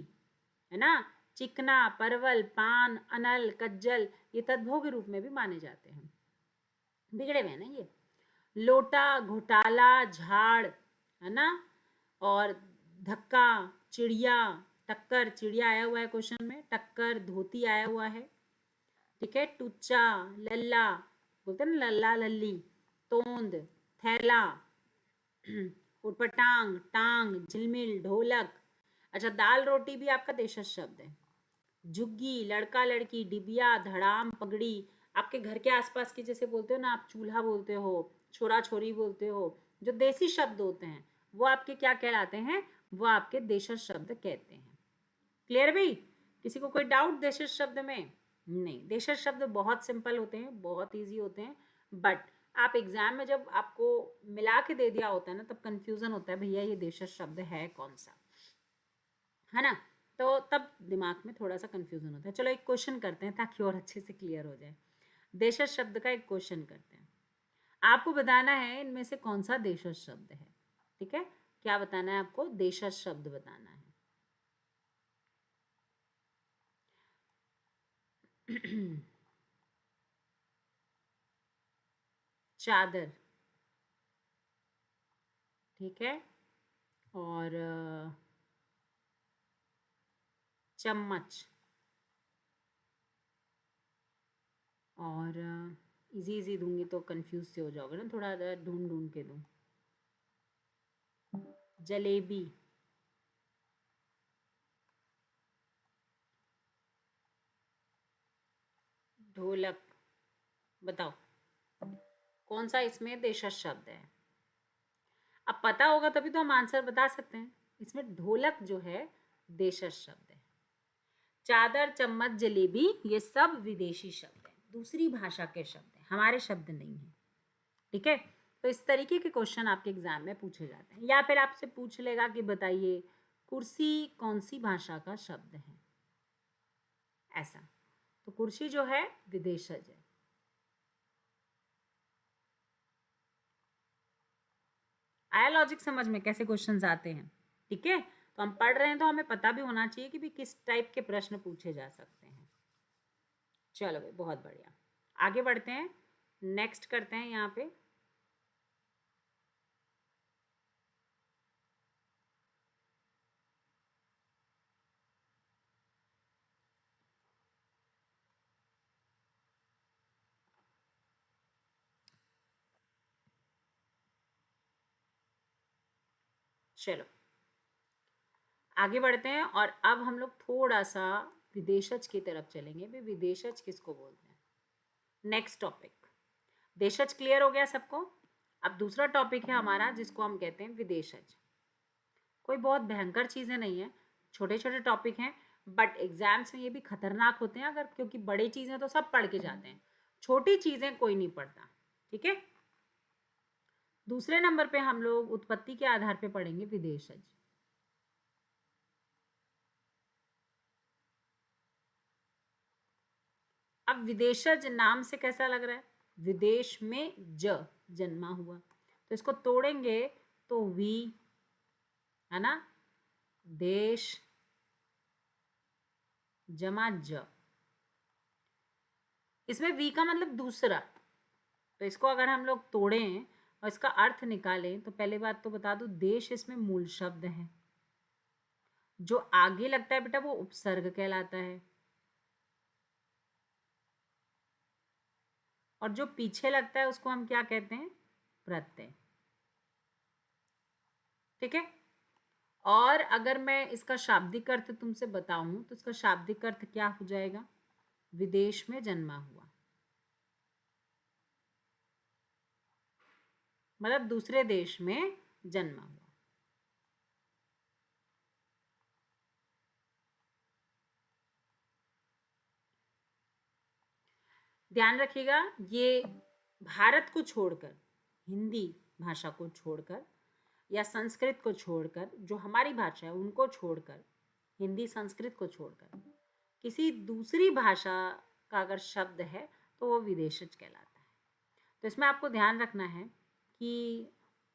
है ना। चिकना, परवल, पान, अनल, कज्जल, ये तद्भोग रूप में भी माने जाते हैं। बिगड़े हुए ना ये। लोटा, घोटाला, झाड़, है ना। और धक्का, चिड़िया, टक्कर, चिड़िया आया हुआ है क्वेश्चन में, टक्कर, धोती आया हुआ है, ठीक है। टुच्चा, लल्ला, बोलते हैं ना लल्ला लल्ली, तोंद, थैला, उटपटांग, टांग, झिलमिल, ढोलक। अच्छा, दाल रोटी भी आपका देशज शब्द है। झुग्गी, लड़का लड़की, डिबिया, धड़ाम, पगड़ी। आपके घर के आसपास की जैसे बोलते हो ना आप, चूल्हा बोलते हो, छोरा छोरी बोलते हो, जो देसी शब्द होते हैं वो आपके क्या कहलाते हैं, वो आपके देशज शब्द कहते हैं। क्लियर भाई, किसी को कोई डाउट देशज शब्द में? नहीं, देशज शब्द बहुत सिंपल होते हैं, बहुत इजी होते हैं, बट आप एग्जाम में जब आपको मिला के दे दिया होता है ना, तब कंफ्यूजन होता है भैया ये देशज शब्द है कौन सा, है ना। तो तब दिमाग में थोड़ा सा कंफ्यूजन होता है। चलो एक क्वेश्चन करते हैं ताकि और अच्छे से क्लियर हो जाए। देशज शब्द का एक क्वेश्चन करते हैं, आपको बताना है इनमें से कौन सा देशज शब्द है, ठीक है। क्या बताना है आपको, देशज शब्द बताना है। चादर, ठीक है। और चम्मच, और इजी इजी दूंगी तो कंफ्यूज से हो जाओगे ना, थोड़ा ढूंढ ढूंढ के दूं। जलेबी, ढोलक, बताओ कौन सा इसमें देशज शब्द है। अब पता होगा तभी तो हम आंसर बता सकते हैं। इसमें ढोलक जो है देशज शब्द है। चादर, चम्मच, जलेबी ये सब विदेशी शब्द हैं, दूसरी भाषा के शब्द हैं, हमारे शब्द नहीं हैं। ठीक है, तो इस तरीके के क्वेश्चन आपके एग्जाम में पूछे जाते हैं। या फिर आपसे पूछ लेगा कि बताइए कुर्सी कौन सी भाषा का शब्द है, ऐसा। तो कुर्सी जो है विदेशज है। आया लॉजिक समझ में कैसे क्वेश्चंस आते हैं। ठीक है, तो हम पढ़ रहे हैं तो हमें पता भी होना चाहिए कि भी किस टाइप के प्रश्न पूछे जा सकते हैं। चलो भाई, बहुत बढ़िया, आगे बढ़ते हैं। नेक्स्ट करते हैं यहाँ पे। चलो आगे बढ़ते हैं, और अब हम लोग थोड़ा सा विदेशज की तरफ चलेंगे। भी विदेशज किसको बोलते हैं। नेक्स्ट टॉपिक, देशज क्लियर हो गया सबको। अब दूसरा टॉपिक है हमारा जिसको हम कहते हैं विदेशज। कोई बहुत भयंकर चीज़ें नहीं है, छोटे छोटे टॉपिक हैं, बट एग्जाम्स में ये भी खतरनाक होते हैं अगर, क्योंकि बड़ी चीज़ें तो सब पढ़ के जाते हैं, छोटी चीज़ें कोई नहीं पढ़ता। ठीक है, दूसरे नंबर पे हम लोग उत्पत्ति के आधार पे पढ़ेंगे विदेशज। अब विदेशज नाम से कैसा लग रहा है, विदेश में जन्मा हुआ, तो इसको तोड़ेंगे तो वी, है ना, देश जमा ज, इसमें वी का मतलब दूसरा। तो इसको अगर हम लोग तोड़ें और इसका अर्थ निकालें तो पहले बात तो बता दूं, देश इसमें मूल शब्द है, जो आगे लगता है बेटा वो उपसर्ग कहलाता है, और जो पीछे लगता है उसको हम क्या कहते हैं, प्रत्यय। ठीक है, और अगर मैं इसका शाब्दिक अर्थ तुमसे बताऊं तो इसका शाब्दिक अर्थ क्या हो जाएगा, विदेश में जन्मा हुआ, मतलब दूसरे देश में जन्मा हुआ। ध्यान रखिएगा, ये भारत को छोड़कर, हिंदी भाषा को छोड़कर या संस्कृत को छोड़कर, जो हमारी भाषा है उनको छोड़कर, हिंदी संस्कृत को छोड़कर किसी दूसरी भाषा का अगर शब्द है तो वो विदेशज कहलाता है। तो इसमें आपको ध्यान रखना है कि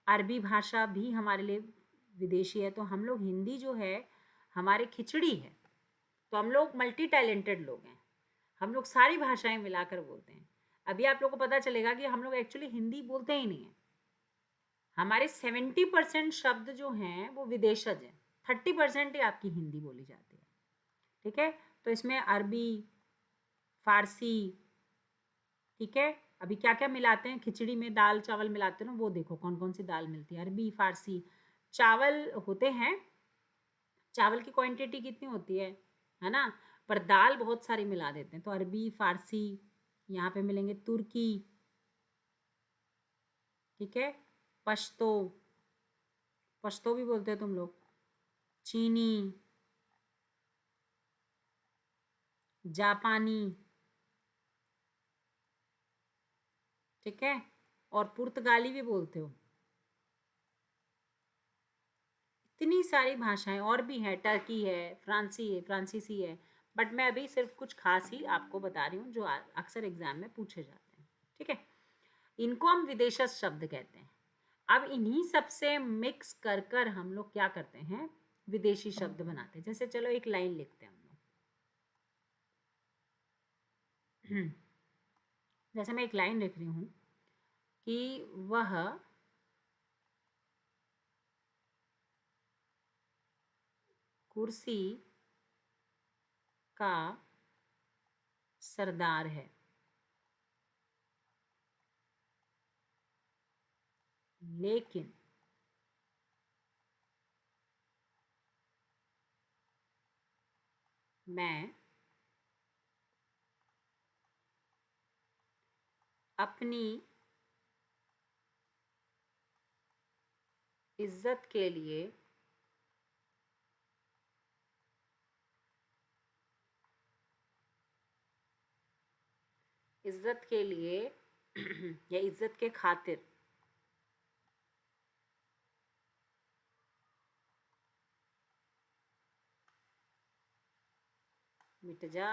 अरबी भाषा भी हमारे लिए विदेशी है, तो हम लोग हिंदी जो है हमारे खिचड़ी है, तो हम लोग मल्टी टैलेंटेड लोग हैं, हम लोग सारी भाषाएं मिलाकर बोलते हैं। अभी आप लोगों को पता चलेगा कि हम लोग एक्चुअली हिंदी बोलते ही नहीं है, हमारे 70% शब्द जो हैं वो विदेशज हैं, 30% ही आपकी हिंदी बोली जाती है। ठीक है, तो इसमें अरबी, फारसी, ठीक है, अभी क्या क्या मिलाते हैं खिचड़ी में, दाल चावल मिलाते हैं ना, वो देखो कौन कौन सी दाल मिलती है, अरबी, फारसी, चावल होते हैं, चावल की क्वांटिटी कितनी होती है ना, पर दाल बहुत सारी मिला देते हैं, तो अरबी, फारसी, यहाँ पे मिलेंगे तुर्की, ठीक है, पश्तो, पश्तो भी बोलते हैं तुम लोग, चीनी, जापानी, ठीक है, और पुर्तगाली भी बोलते हो। इतनी सारी भाषाएं और भी हैं, टर्की है, फ्रांसीसी है, बट मैं अभी सिर्फ कुछ खास ही आपको बता रही हूँ जो अक्सर एग्जाम में पूछे जाते हैं। ठीक है, इनको हम विदेशज शब्द कहते हैं। अब इन्हीं सबसे मिक्स कर कर हम लोग क्या करते हैं, विदेशी शब्द बनाते हैं। जैसे चलो एक लाइन लिखते हैं हम लोग। जैसे मैं एक लाइन लिख रही हूँ कि वह कुर्सी का सरदार है। लेकिन मैं अपनी इज्जत के लिए इज्जत के लिए या इज्जत के खातिर मिट जा।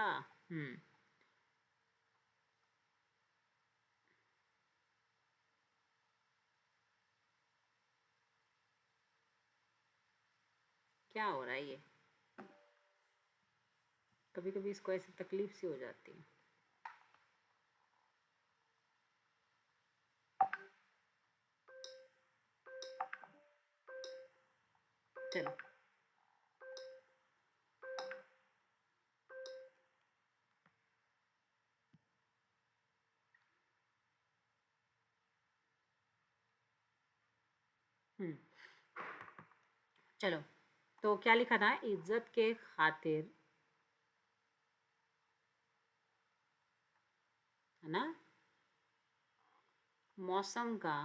क्या हो रहा है ये? कभी कभी इसको ऐसी तकलीफ सी हो जाती है। चलो चलो, तो क्या लिखा था? इज्जत के खातिर, है ना, मौसम का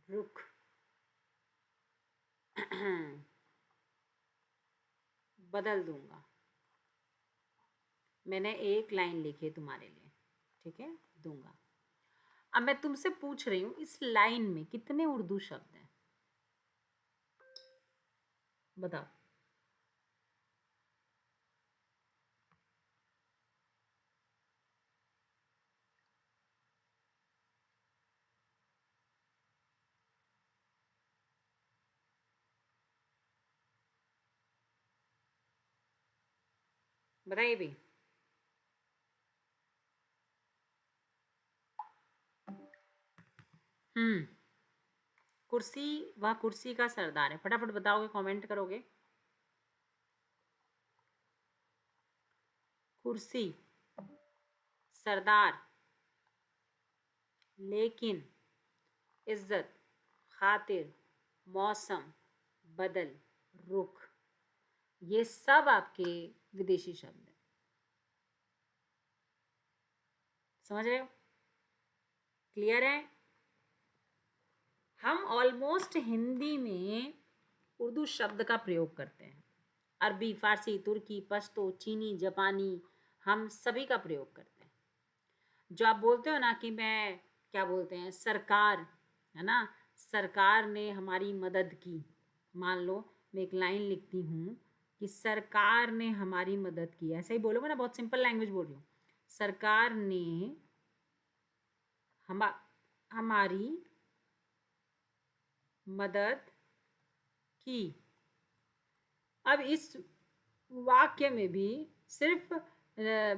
रुख बदल दूंगा। मैंने एक लाइन लिखी है तुम्हारे लिए, ठीक है, दूंगा। अब मैं तुमसे पूछ रही हूँ, इस लाइन में कितने उर्दू शब्द हैं? बताओ। बताइए भी। कुर्सी, वह कुर्सी का सरदार है। फटाफट बताओगे, कमेंट करोगे। कुर्सी, सरदार, लेकिन, इज्जत, खातिर, मौसम, बदल, रुख, ये सब आपके विदेशी शब्द हैं। समझ रहे हो? क्लियर है? हम ऑलमोस्ट हिंदी में उर्दू शब्द का प्रयोग करते हैं। अरबी, फारसी, तुर्की, पश्तो, चीनी, जापानी, हम सभी का प्रयोग करते हैं। जो आप बोलते हो ना कि मैं, क्या बोलते हैं, सरकार, है ना, सरकार ने हमारी मदद की। मान लो मैं एक लाइन लिखती हूँ कि सरकार ने हमारी मदद की, ऐसा ही बोलोगे ना, बहुत सिंपल लैंग्वेज बोल रही हूँ। सरकार ने हमारी मदद की। अब इस वाक्य में भी सिर्फ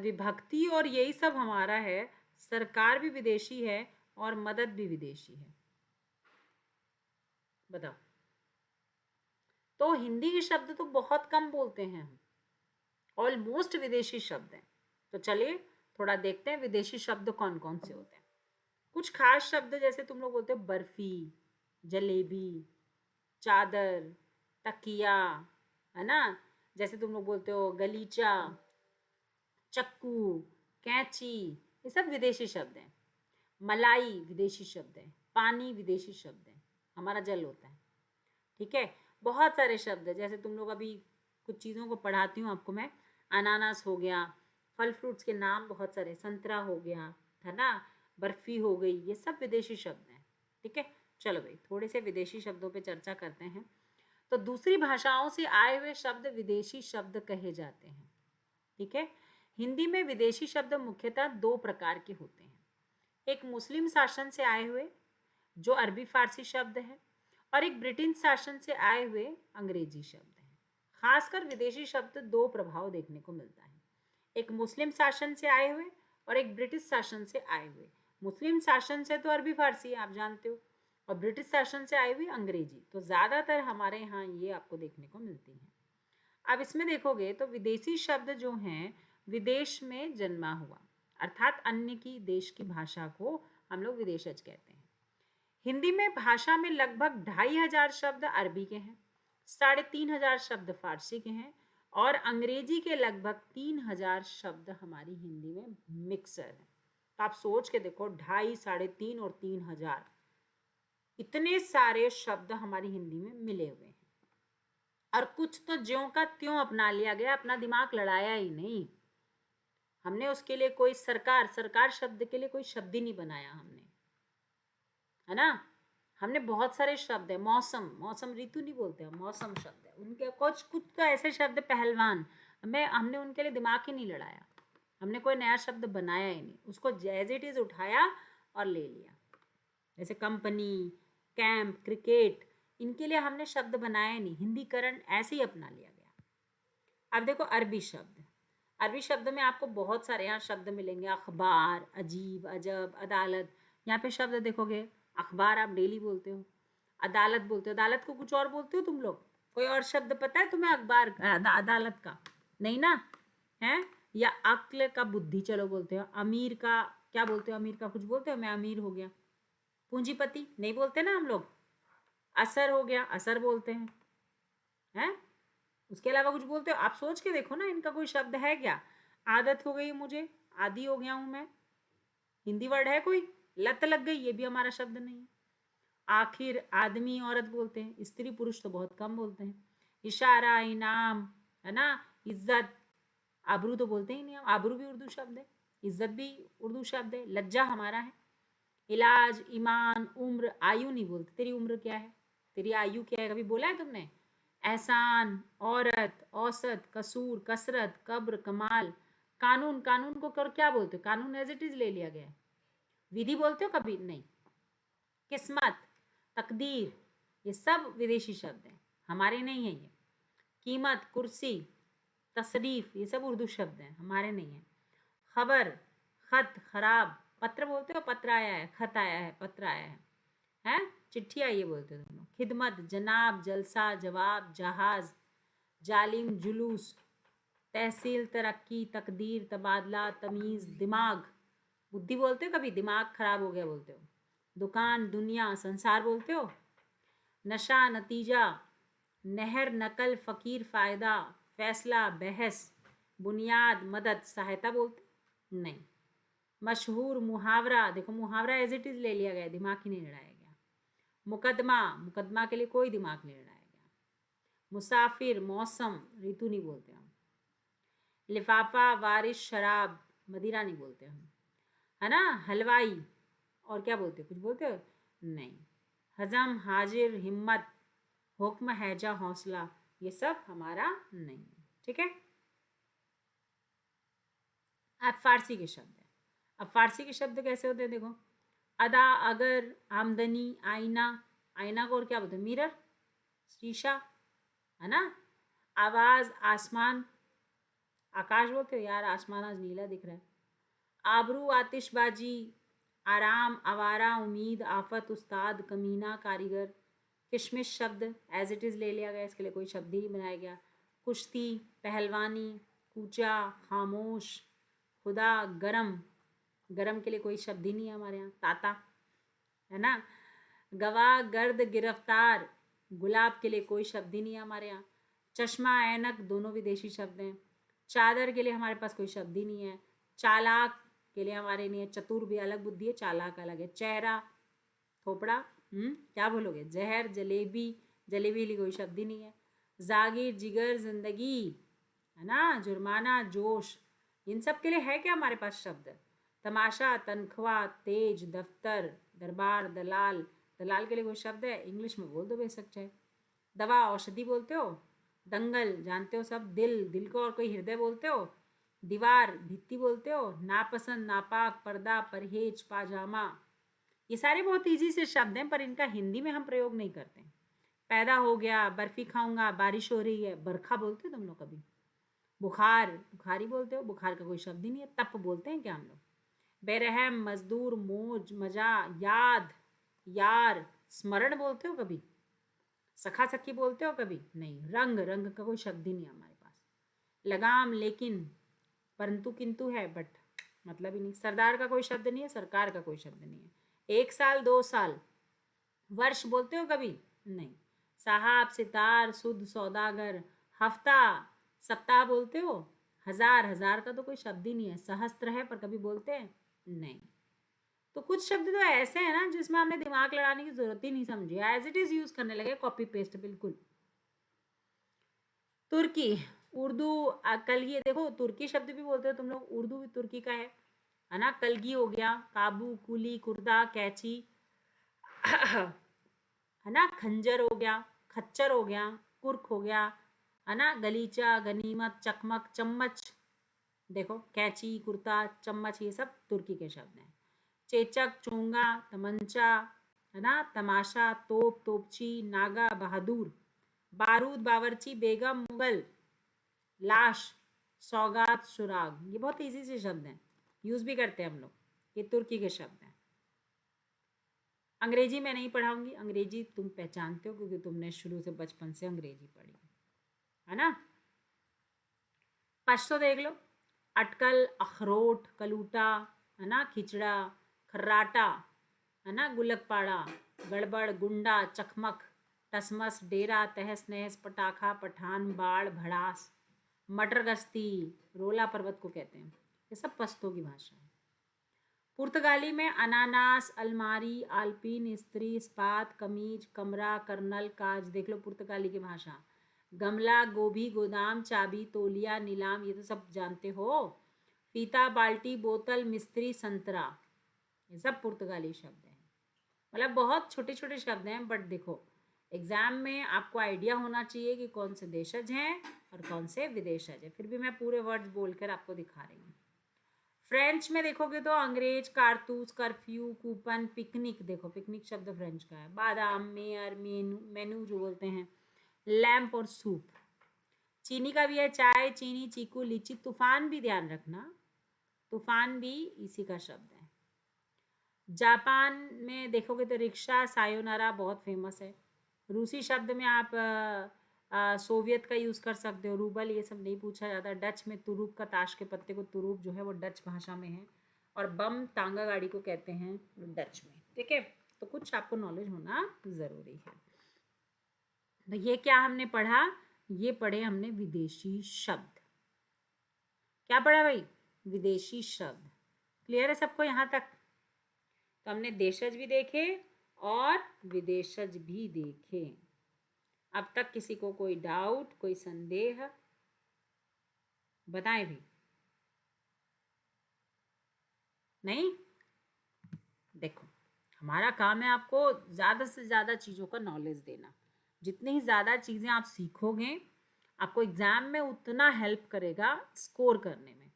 विभक्ति और यही सब हमारा है। सरकार भी विदेशी है और मदद भी विदेशी है। बताओ। तो हिंदी के शब्द तो बहुत कम बोलते हैं हम, ऑलमोस्ट विदेशी शब्द हैं। तो चलिए थोड़ा देखते हैं विदेशी शब्द कौन कौन से होते हैं। कुछ खास शब्द जैसे तुम लोग बोलते हो बर्फी, जलेबी, चादर, तकिया, है ना, जैसे तुम लोग बोलते हो गलीचा, चक्कू, कैंची, ये सब विदेशी शब्द हैं। मलाई विदेशी शब्द है। पानी विदेशी शब्द है, हमारा जल होता है। ठीक है, बहुत सारे शब्द है। जैसे तुम लोग अभी कुछ चीज़ों को पढ़ाती हूँ आपको मैं, अनानास हो गया, फल फ्रूट्स के नाम बहुत सारे, संतरा हो गया, है ना, बर्फी हो गई, ये सब विदेशी शब्द हैं। ठीक है, चलो भाई थोड़े से विदेशी शब्दों पे चर्चा करते हैं। तो दूसरी भाषाओं से आए हुए शब्द विदेशी शब्द कहे जाते हैं। ठीक है, हिंदी में विदेशी शब्द मुख्यतः दो प्रकार के होते हैं। एक मुस्लिम शासन से आए हुए, जो अरबी फारसी शब्द है, और एक ब्रिटिश शासन से आए हुए अंग्रेजी शब्द है। खासकर विदेशी शब्द दो प्रभाव देखने को मिलता है, एक मुस्लिम शासन से आए हुए और एक ब्रिटिश शासन से आए हुए। मुस्लिम शासन से तो अरबी फारसी आप जानते हो, और ब्रिटिश शासन से आई हुई अंग्रेजी, तो ज़्यादातर हमारे यहाँ ये आपको देखने को मिलती हैं। अब इसमें देखोगे तो विदेशी शब्द जो हैं विदेश में जन्मा हुआ, अर्थात अन्य की देश की भाषा को हम लोग विदेशज कहते हैं। हिंदी में भाषा में लगभग 2500 शब्द अरबी के हैं, 3500 शब्द फारसी के हैं और अंग्रेजी के लगभग 3000 शब्द हमारी हिंदी में मिक्सर है। तो आप सोच के देखो, 2.5, 3.5 और 3000, इतने सारे शब्द हमारी हिंदी में मिले हुए हैं। और कुछ तो ज्यों का त्यों अपना लिया गया, अपना दिमाग लड़ाया ही नहीं हमने। उसके लिए कोई सरकार शब्द के लिए कोई शब्द ही नहीं बनाया हमने, है ना। हमने बहुत सारे शब्द है, मौसम ऋतु नहीं बोलते हम, मौसम शब्द है। उनके कुछ तो ऐसे शब्द, पहलवान, हमने उनके लिए दिमाग ही नहीं लड़ाया। हमने कोई नया शब्द बनाया ही नहीं, उसको एज इट इज उठाया और ले लिया। जैसे कंपनी, कैंप, क्रिकेट, इनके लिए हमने शब्द बनाया नहीं, हिंदीकरण ऐसे ही अपना लिया गया। अब देखो अरबी शब्द में आपको बहुत सारे यहाँ शब्द मिलेंगे। अखबार, अजीब, अजब, अदालत। यहाँ पे शब्द देखोगे, अखबार आप डेली बोलते हो, अदालत बोलते हो, अदालत को कुछ और बोलते हो तुम लोग? कोई और शब्द पता है तुम्हें अखबार अदालत का? नहीं ना, है? या अक्ल का बुद्धि चलो बोलते हो। अमीर का क्या बोलते हो? अमीर का कुछ बोलते हो? मैं अमीर हो गया। पूंजीपति नहीं बोलते ना हम लोग। असर हो गया, असर बोलते हैं। उसके अलावा कुछ बोलते हो? आप सोच के देखो ना, इनका कोई शब्द है क्या? आदत हो गई मुझे, आदी हो गया हूं मैं, हिंदी वर्ड है कोई? लत लग गई, ये भी हमारा शब्द नहीं है। आखिर आदमी औरत बोलते हैं, स्त्री पुरुष तो बहुत कम बोलते हैं। इशारा, इनाम, है ना, इज्जत, आबरू तो बोलते ही नहीं हम, आबरू भी उर्दू शब्द है, इज्जत भी उर्दू शब्द है, लज्जा हमारा है। इलाज, ईमान, उम्र, आयु नहीं बोलते। तेरी उम्र क्या है, तेरी आयु क्या है, कभी बोला है तुमने? एहसान, औरत, औसत, कसूर, कसरत, कब्र, कमाल। कानून को क्या बोलते हो? कानून एज इट इज ले लिया गया है। विधि बोलते हो कभी? नहीं। किस्मत, तकदीर, ये सब विदेशी शब्द हैं, हमारे नहीं है ये। कीमत, कुर्सी, तशरीफ, ये सब उर्दू शब्द हैं, हमारे नहीं है। खबर, खत, खराब। पत्र बोलते हो? पत्र आया है, खत आया है, पत्र आया है, चिट्ठी आई है बोलते हो तुम लोग। खिदमत, जनाब, जलसा, जवाब, जहाज, जालिम, जुलूस, तहसील, तरक्की, तकदीर, तबादला, तमीज़, दिमाग। बुद्धि बोलते हो कभी? दिमाग खराब हो गया बोलते हो। दुकान, दुनिया, संसार बोलते हो। नशा, नतीजा, नहर, नकल, फ़कीर, फ़ायदा, फैसला, बहस, बुनियाद, मदद, सहायता बोलते? नहीं। मशहूर, मुहावरा, देखो मुहावरा एज इट इज़ ले लिया गया, दिमाग ही नहीं लड़ाया गया। मुकदमा के लिए कोई दिमाग नहीं लड़ाया गया। मुसाफिर, मौसम, ऋतु नहीं बोलते हम। लिफाफा, वारिश, शराब, मदिरा नहीं बोलते हम, है ना। हलवाई, और क्या बोलते हो? कुछ बोलते हो? नहीं। हजम, हाजिर, हिम्मत, हुक्म, हैजा, हौसला, ये सब हमारा नहीं है। ठीक है। अब फारसी के शब्द है। अब फारसी के शब्द कैसे होते हैं देखो। अदा, अगर, आमदनी, आईना, आईना को और क्या बोलते हैं? मिरर, शीशा, है ना। आवाज, आसमान, आकाश बोलते हो? यार आसमान आज नीला दिख रहा है। आबरू, आतिशबाजी, आराम, आवारा, उम्मीद, आफत, उस्ताद, कमीना, कारीगर। किशमिश शब्द एज इट इज़ ले लिया गया, इसके लिए कोई शब्द ही नहीं बनाया गया। कुश्ती, पहलवानी, कूचा, खामोश, खुदा, गरम, गरम के लिए कोई शब्द ही नहीं है हमारे यहाँ। ताता, है ना। गवाह, गर्द, गिरफ्तार, गुलाब के लिए कोई शब्द ही नहीं है हमारे यहाँ। चश्मा, ऐनक, दोनों विदेशी शब्द हैं। चादर के लिए हमारे पास कोई शब्द ही नहीं है। चालाक के लिए हमारे नहीं है। चतुर भी अलग बुद्धि है, चालाक अलग है। चेहरा, थोपड़ा, क्या बोलोगे? जहर, जलेबी, जलेबी के लिए कोई शब्द ही नहीं है। जागीर, जिगर, जिंदगी, है ना। जुर्माना, जोश, इन सब के लिए है क्या हमारे पास शब्द? तमाशा, तनख्वाह, तेज, दफ्तर, दरबार, दलाल, दलाल के लिए कोई शब्द है? इंग्लिश में बोल दो बेशक चाहे। दवा, औषधि बोलते हो। दंगल जानते हो सब। दिल को और कोई हृदय बोलते हो। दीवार, भित्ति बोलते हो। नापसंद, नापाक, पर्दा, परहेज, पाजामा, ये सारे बहुत इजी से शब्द हैं, पर इनका हिंदी में हम प्रयोग नहीं करते। पैदा हो गया, बर्फी खाऊंगा, बारिश हो रही है, बरखा बोलते हो तुम लोग कभी? बुखार, बुखारी बोलते हो? बुखार का कोई शब्द ही नहीं है। तप बोलते हैं क्या हम लोग? बेरहम, मजदूर, मौज, मजा, याद, यार, स्मरण बोलते हो कभी? सखा सखी बोलते हो कभी? नहीं। रंग का कोई शब्द ही नहीं है हमारे पास। लगाम, लेकिन, परंतु, किंतु है, बट मतलब ही नहीं। सरदार का कोई शब्द नहीं है, सरकार का कोई शब्द नहीं है। 1 साल, 2 साल, वर्ष बोलते हो कभी? नहीं। साहब, सितार, सुद, सौदागर, हफ्ता, सप्ताह बोलते हो? हजार, हजार का तो कोई शब्द ही नहीं है। सहस्त्र है पर कभी बोलते हैं? नहीं। तो कुछ शब्द तो ऐसे हैं ना जिसमें हमने दिमाग लड़ाने की जरूरत ही नहीं समझी, एज इट इज यूज करने लगे, कॉपी पेस्ट बिल्कुल। तुर्की, उर्दू, कल ये देखो, तुर्की शब्द भी बोलते हो तुम लोग, उर्दू भी तुर्की का है ना। कलगी हो गया, काबू, कुली, कुर्दा, कैची, है ना। खंजर हो गया, खच्चर हो गया, कुर्क हो गया, है ना। गलीचा, गनीमत, चकमक, चम्मच, देखो कैची, कुर्ता, चम्मच, ये सब तुर्की के शब्द हैं। चेचक, चोंगा, तमंचा, है ना। तमाशा, तोप, तोपची, नागा, बहादुर, बारूद, बावर्ची, बेगम, मुगल, लाश, सौगात, सुराग, ये बहुत इजी से शब्द हैं, यूज भी करते हैं हम लोग, ये तुर्की के शब्द हैं। अंग्रेजी मैं नहीं पढ़ाऊंगी, अंग्रेजी तुम पहचानते हो क्योंकि तुमने शुरू से बचपन से अंग्रेजी पढ़ी है ना। पश्तो देख लो, अटकल, अखरोट, कलूटा, है ना। खिचड़ा, खर्राटा, है ना। गुलकपाड़ा, गड़बड़, गुंडा, चकमक, टसमस, डेरा, तहस नहस, पटाखा, पठान, बाढ़, भड़ास, मटर गश्ती, रोला पर्वत को कहते हैं। ये सब पश्तो की भाषा है। पुर्तगाली में अनानास, अलमारी, आल्पिन, स्त्री, इस्पात, कमीज, कमरा, कर्नल, काज, देख लो पुर्तगाली की भाषा। गमला, गोभी, गोदाम, चाबी, तोलिया, नीलाम, ये तो सब जानते हो। फीता, बाल्टी, बोतल, मिस्त्री, संतरा, ये सब पुर्तगाली शब्द हैं। मतलब बहुत छोटे छोटे शब्द हैं, बट देखो एग्जाम में आपको आइडिया होना चाहिए कि कौन से देशज हैं और कौन से विदेशज हैं। फिर भी मैं पूरे वर्ड्स बोलकर आपको दिखा रही हूँ। फ्रेंच में देखोगे तो अंग्रेज, कारतूस, कर्फ्यू, कूपन, पिकनिक, देखो पिकनिक शब्द फ्रेंच का है। बादाम, मेयर, मेनू, मेनू जो बोलते हैं, लैम्प और सूप। चीनी का भी है, चाय, चीनी, चीकू, लीची, तूफान भी ध्यान रखना, तूफान भी इसी का शब्द है। जापान में देखोगे तो रिक्शा, सायोनारा बहुत फेमस है। रूसी शब्द में आप सोवियत का यूज़ कर सकते हो, रूबल, ये सब नहीं पूछा जाता। डच में तुरुप का, ताश के पत्ते को तुरुप जो है वो डच भाषा में है। और बम, तांगा गाड़ी को कहते हैं डच में। ठीक है, तो कुछ आपको नॉलेज होना ज़रूरी है। तो ये क्या हमने पढ़ा? ये पढ़े हमने विदेशी शब्द। क्या पढ़ा भाई? विदेशी शब्द। क्लियर है सबको यहाँ तक? तो हमने देशज भी देखे और विदेशज भी देखे। अब तक किसी को कोई डाउट, कोई संदेह? बताएं भी। नहीं? देखो, हमारा काम है आपको ज़्यादा से ज़्यादा चीज़ों का नॉलेज देना। जितनी ही ज़्यादा चीज़ें आप सीखोगे, आपको एग्ज़ाम में उतना हेल्प करेगा स्कोर करने में।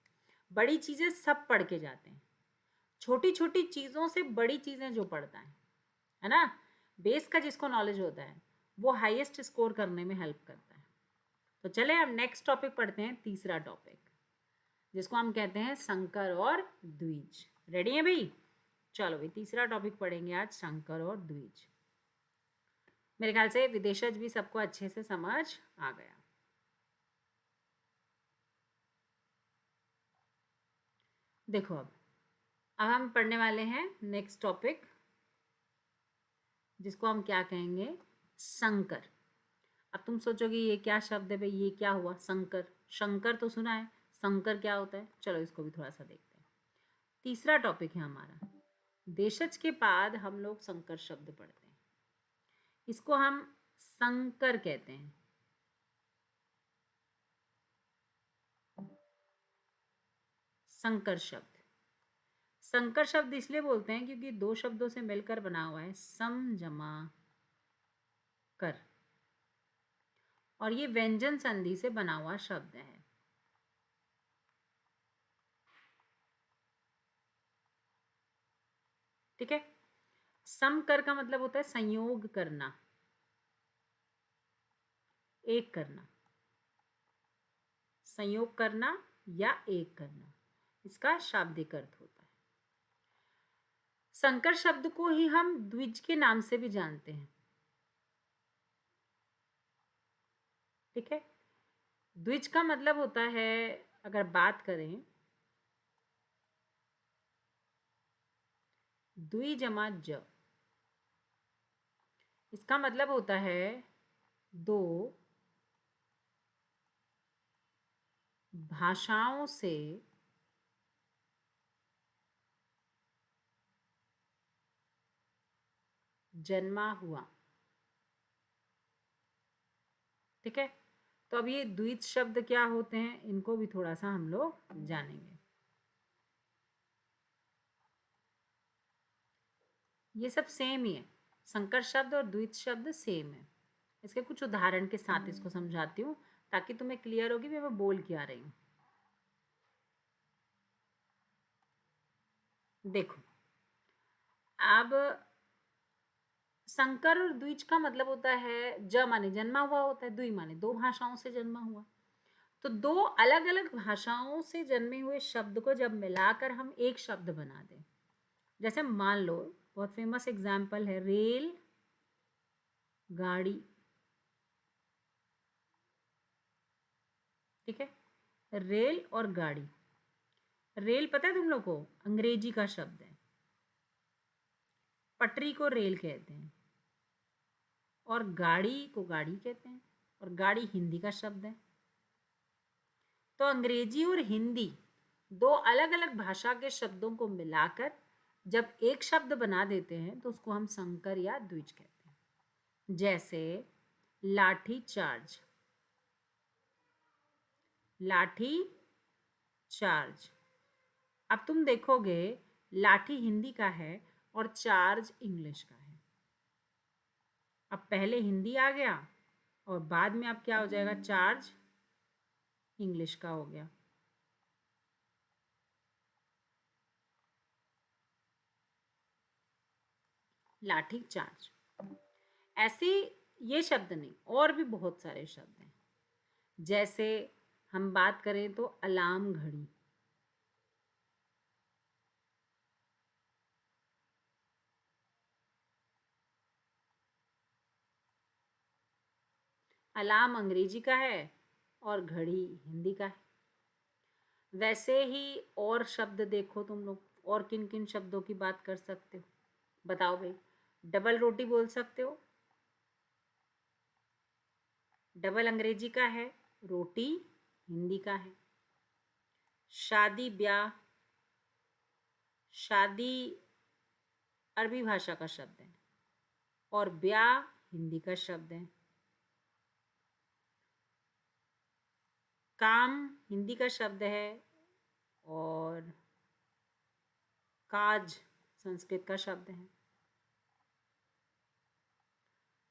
बड़ी चीज़ें सब पढ़ के जाते हैं, छोटी छोटी चीज़ों से बड़ी चीज़ें जो पढ़ता है ना, बेस का जिसको नॉलेज होता है वो हाईएस्ट स्कोर करने में हेल्प करता है। तो चले अब नेक्स्ट टॉपिक पढ़ते हैं, तीसरा टॉपिक, जिसको हम कहते हैं संकर और द्विज। रेडी है भाई? चलो भाई, तीसरा टॉपिक पढ़ेंगे आज, संकर और द्विज। मेरे ख्याल से विदेशज भी सबको अच्छे से समझ आ गया। देखो अब हम पढ़ने वाले हैं नेक्स्ट टॉपिक, जिसको हम क्या कहेंगे? संकर। अब तुम सोचोगे ये क्या शब्द है भाई, ये क्या हुआ संकर? शंकर तो सुना है, संकर क्या होता है? चलो इसको भी थोड़ा सा देखते हैं। तीसरा टॉपिक है हमारा, देशज के बाद हम लोग संकर शब्द पढ़ते हैं। इसको हम संकर कहते हैं। संकर शब्द, संकर शब्द इसलिए बोलते हैं क्योंकि दो शब्दों से मिलकर बना हुआ है, सम जमा कर, और ये व्यंजन संधि से बना हुआ शब्द है। ठीक है, समकर का मतलब होता है संयोग करना, एक करना, संयोग करना या एक करना, इसका शाब्दिक अर्थ होता है। संकर शब्द को ही हम द्विज के नाम से भी जानते हैं। ठीक है, द्विज का मतलब होता है, अगर बात करें द्वि जमा ज, इसका मतलब होता है दो भाषाओं से जन्मा हुआ। ठीक है, तो अब ये द्वित शब्द क्या होते हैं इनको भी थोड़ा सा हम लोग जानेंगे। ये सब सेम ही है, संकर शब्द और द्वित शब्द सेम है। इसके कुछ उदाहरण के साथ इसको समझाती हूँ ताकि तुम्हें क्लियर होगी मैं बोल क्या रही हूँ। देखो, अब संकर और द्विज का मतलब होता है ज माने जन्मा हुआ होता है, द्वि माने दो भाषाओं से जन्मा हुआ। तो दो अलग अलग भाषाओं से जन्मे हुए शब्द को जब मिलाकर हम एक शब्द बना दें, जैसे मान लो बहुत फेमस एग्जाम्पल है रेल गाड़ी। ठीक है, रेल और गाड़ी। रेल पता है तुम लोग को अंग्रेजी का शब्द है, पटरी को रेल कहते हैं और गाड़ी को गाड़ी कहते हैं, और गाड़ी हिंदी का शब्द है। तो अंग्रेजी और हिंदी दो अलग अलग भाषा के शब्दों को मिलाकर जब एक शब्द बना देते हैं तो उसको हम संकर या द्विज कहते हैं। जैसे लाठी चार्ज, लाठी चार्ज। अब तुम देखोगे लाठी हिंदी का है और चार्ज इंग्लिश का है। अब पहले हिंदी आ गया और बाद में अब क्या हो जाएगा, चार्ज इंग्लिश का हो गया। लाठी चार्ज। ऐसे ये शब्द नहीं, और भी बहुत सारे शब्द हैं। जैसे हम बात करें तो अलार्म घड़ी, अलार्म अंग्रेजी का है और घड़ी हिंदी का है। वैसे ही और शब्द देखो तुम लोग, और किन किन शब्दों की बात कर सकते हो बताओ भाई। डबल रोटी बोल सकते हो, डबल अंग्रेजी का है, रोटी हिंदी का है। शादी ब्याह, शादी अरबी भाषा का शब्द है और ब्याह हिंदी का शब्द है। काम हिंदी का शब्द है और काज संस्कृत का शब्द है।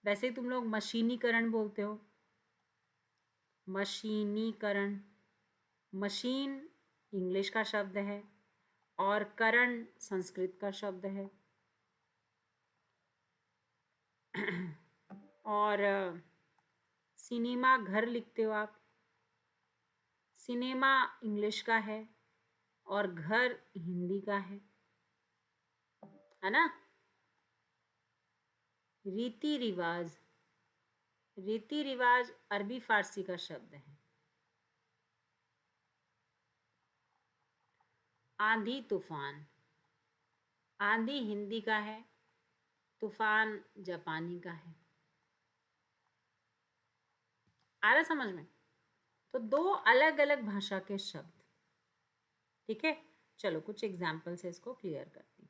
वैसे ही तुम लोग मशीनीकरण बोलते हो, मशीनीकरण, मशीन इंग्लिश का शब्द है और करण संस्कृत का शब्द है। और सिनेमा घर लिखते हो आप, सिनेमा इंग्लिश का है और घर हिंदी का है ना। रीति रिवाज, रीति रिवाज अरबी फारसी का शब्द है। आंधी तूफान, आंधी हिंदी का है, तूफान जापानी का है। आ रहा समझ में? तो दो अलग अलग भाषा के शब्द। ठीक है, चलो कुछ एग्जाम्पल से इसको क्लियर करती हूँ।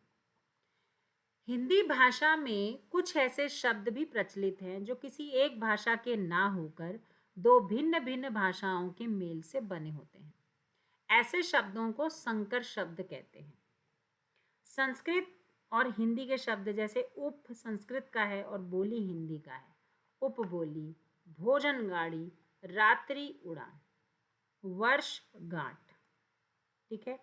हिंदी भाषा में कुछ ऐसे शब्द भी प्रचलित हैं जो किसी एक भाषा के ना होकर दो भिन्न भिन्न भाषाओं के मेल से बने होते हैं। ऐसे शब्दों को संकर शब्द कहते हैं। संस्कृत और हिंदी के शब्द जैसे उप संस्कृत का है और बोली हिंदी का है। उपबोली, भोजन गाड़ी, रात्रि उड़ान, वर्ष गांठ। ठीक है,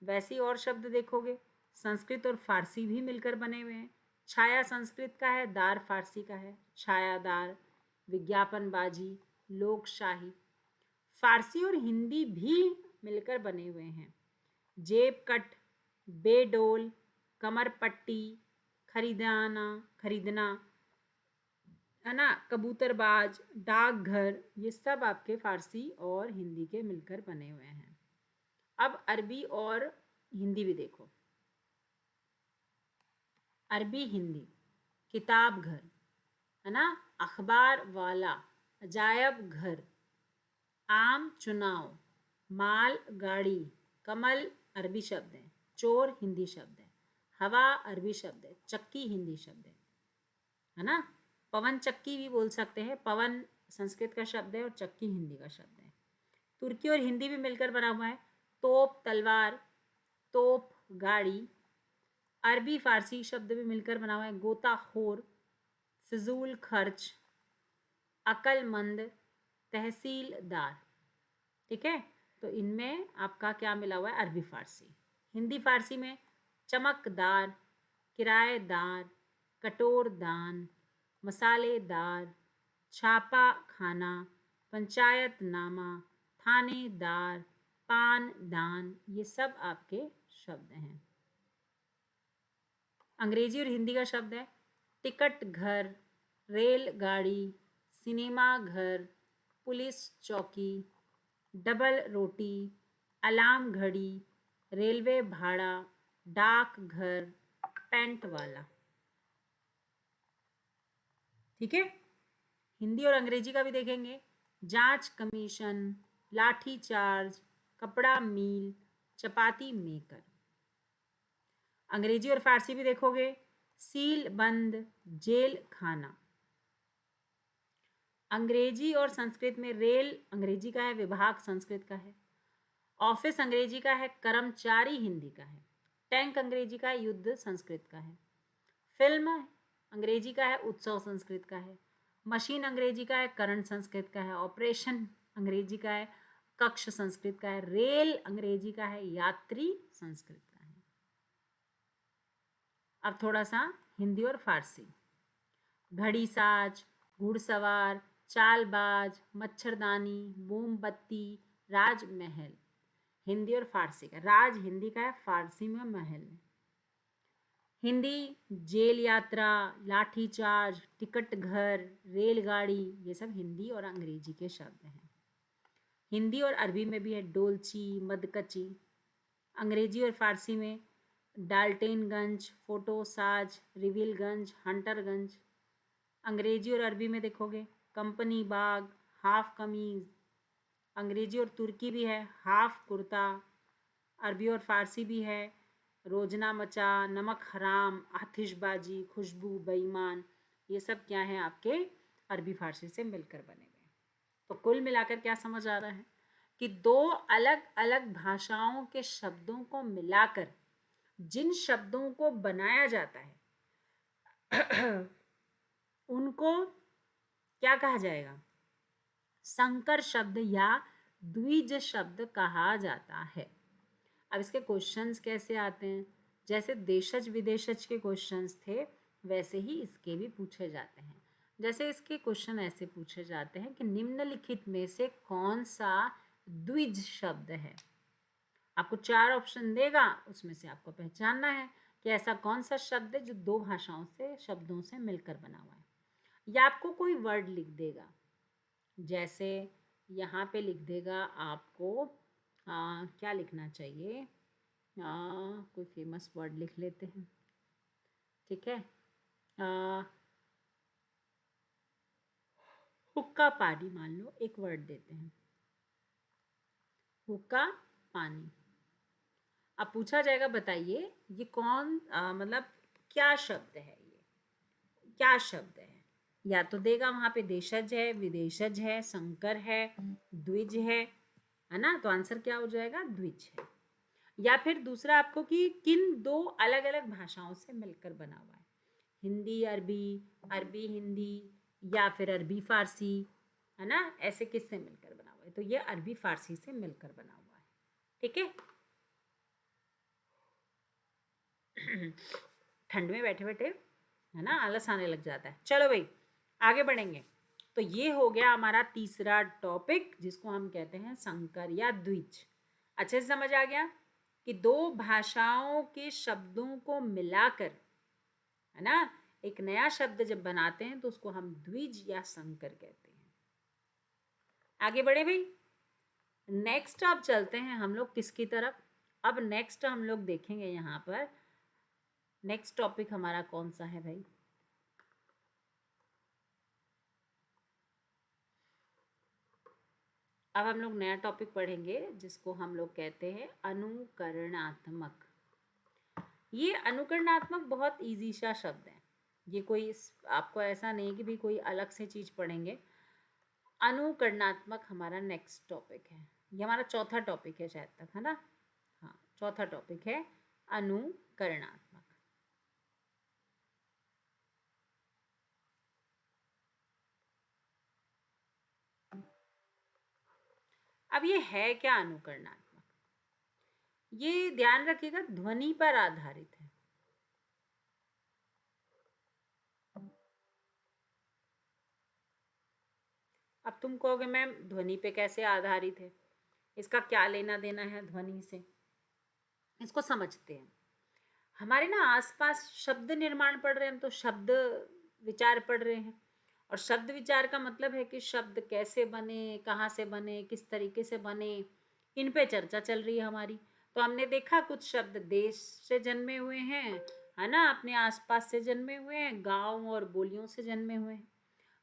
वैसे ही और शब्द देखोगे, संस्कृत और फारसी भी मिलकर बने हुए हैं। छाया संस्कृत का है, दार फारसी का है। छायादार, विज्ञापनबाजी, लोकशाही। फारसी और हिंदी भी मिलकर बने हुए हैं। जेब कट, बेडोल, कमर पट्टी, खरीदाना, खरीदना, है ना, कबूतरबाज, डाकघर, ये सब आपके फारसी और हिंदी के मिलकर बने हुए हैं। अब अरबी और हिंदी भी देखो। अरबी हिंदी, किताब घर, है ना, अखबार वाला, अजायब घर, आम चुनाव, माल गाड़ी, कमल अरबी शब्द है, चोर हिंदी शब्द है, हवा अरबी शब्द है, चक्की हिंदी शब्द है ना, पवन चक्की भी बोल सकते हैं, पवन संस्कृत का शब्द है और चक्की हिंदी का शब्द है। तुर्की और हिंदी भी मिलकर बना हुआ है, तोप तलवार, तोप गाड़ी, अरबी फारसी शब्द भी मिलकर बना हुआ है, गोताखोर, फिजूल खर्च, अक्लमंद, तहसीलदार। ठीक है, तो इनमें आपका क्या मिला हुआ है, अरबी फारसी। हिंदी फारसी में चमकदार, किराएदार, कटोरदान, मसालेदार, छापा खाना, पंचायतनामा, थानेदार, पानदान, ये सब आपके शब्द हैं। अंग्रेजी और हिंदी का शब्द है टिकट घर, रेलगाड़ी, सिनेमा घर, पुलिस चौकी, डबल रोटी, अलार्म घड़ी, रेलवे भाड़ा, डाक घर, पेंट वाला। ठीक है, हिंदी और अंग्रेजी का भी देखेंगे, जांच कमीशन, लाठी चार्ज, कपड़ा मिल, चपाती मेकर। अंग्रेजी और फारसी भी देखोगे, सील बंद, जेल खाना। अंग्रेजी और संस्कृत में रेल अंग्रेजी का है, विभाग संस्कृत का है, ऑफिस अंग्रेजी का है, कर्मचारी हिंदी का है, टैंक अंग्रेजी का है, युद्ध संस्कृत का है, फिल्म अंग्रेजी का है, उत्सव संस्कृत का है, मशीन अंग्रेजी का है, करंट संस्कृत का है, ऑपरेशन अंग्रेजी का है, कक्ष संस्कृत का है, रेल अंग्रेजी का है, यात्री संस्कृत का है। अब थोड़ा सा हिंदी और फारसी, घड़ी साज, घुड़सवार, चालबाज, मच्छरदानी, मोमबत्ती, राजमहल। हिंदी और फारसी का, राज हिंदी का है, फारसी में महल है। हिंदी जेल यात्रा, लाठी चार्ज, टिकट घर, रेलगाड़ी, ये सब हिंदी और अंग्रेजी के शब्द हैं। हिंदी और अरबी में भी है डोलची, मदकची। अंग्रेजी और फारसी में डाल्टेनगंज, फोटोसाज, रिविलगंज, हंटरगंज। अंग्रेजी और अरबी में देखोगे कंपनी बाग, हाफ कमीज। अंग्रेजी और तुर्की भी है हाफ कुर्ता। अरबी और फारसी भी है रोजना मचा, नमक हराम, आतिशबाजी, खुशबू, बेईमान। ये सब क्या है आपके अरबी फारसी से मिलकर बने हुए। तो कुल मिलाकर क्या समझ आ रहा है कि दो अलग अलग भाषाओं के शब्दों को मिलाकर जिन शब्दों को बनाया जाता है उनको क्या कहा जाएगा, संकर शब्द या द्विज शब्द कहा जाता है। अब इसके क्वेश्चंस कैसे आते हैं, जैसे देशज विदेशज के क्वेश्चंस थे वैसे ही इसके भी पूछे जाते हैं। जैसे इसके क्वेश्चन ऐसे पूछे जाते हैं कि निम्नलिखित में से कौन सा द्विज शब्द है। आपको 4 ऑप्शन देगा, उसमें से आपको पहचानना है कि ऐसा कौन सा शब्द है जो दो भाषाओं से शब्दों से मिलकर बना हुआ है। या आपको कोई वर्ड लिख देगा, जैसे यहाँ पे लिख देगा आपको क्या लिखना चाहिए, कोई फेमस वर्ड लिख लेते हैं। ठीक है, हुक्का पानी मान लो, एक वर्ड देते हैं हुक्का पानी। अब पूछा जाएगा बताइए ये कौन मतलब क्या शब्द है, ये क्या शब्द है। या तो देगा वहां पे देशज है, विदेशज है, संकर है, द्विज है ना, तो आंसर क्या हो जाएगा, द्विज है। या फिर दूसरा आपको कि किन दो अलग अलग भाषाओं से मिलकर बना हुआ है, हिंदी अरबी, अरबी हिंदी, या फिर अरबी फारसी, है ना, ऐसे किससे मिलकर बना हुआ है, तो ये अरबी फारसी से मिलकर बना हुआ है। ठीक है, ठंड में बैठे बैठे है ना आलस आने लग जाता है। चलो भाई आगे बढ़ेंगे। तो ये हो गया हमारा तीसरा टॉपिक जिसको हम कहते हैं संकर या द्विज। अच्छे से समझ आ गया कि दो भाषाओं के शब्दों को मिलाकर, है ना, एक नया शब्द जब बनाते हैं तो उसको हम द्विज या संकर कहते हैं। आगे बढ़े भाई, नेक्स्ट अब चलते हैं हम लोग किसकी तरफ। अब नेक्स्ट हम लोग देखेंगे यहाँ पर नेक्स्ट टॉपिक हमारा कौन सा है भाई? अब हम लोग नया टॉपिक पढ़ेंगे जिसको हम लोग कहते हैं अनुकरणात्मक। ये अनुकरणात्मक बहुत इजी सा शब्द है। ये कोई आपको ऐसा नहीं कि भी कोई अलग से चीज़ पढ़ेंगे। अनुकरणात्मक हमारा नेक्स्ट टॉपिक है। ये हमारा चौथा टॉपिक है शायद तक, है ना? हाँ, चौथा टॉपिक है अनुकरणात्मक। अब ये है क्या अनुकरणात्मक? ये ध्यान रखिएगा ध्वनि पर आधारित है। अब तुम कहोगे मैम ध्वनि पे कैसे आधारित है, इसका क्या लेना देना है ध्वनि से? इसको समझते हैं। हमारे ना आसपास शब्द निर्माण पढ़ रहे हैं, हम तो शब्द विचार पढ़ रहे हैं। और शब्द विचार का मतलब है कि शब्द कैसे बने, कहाँ से बने, किस तरीके से बने, इन पे चर्चा चल रही है हमारी। तो हमने देखा कुछ शब्द देश से जन्मे हुए हैं, है ना, अपने आसपास से जन्मे हुए हैं, गांव और बोलियों से जन्मे हुए हैं।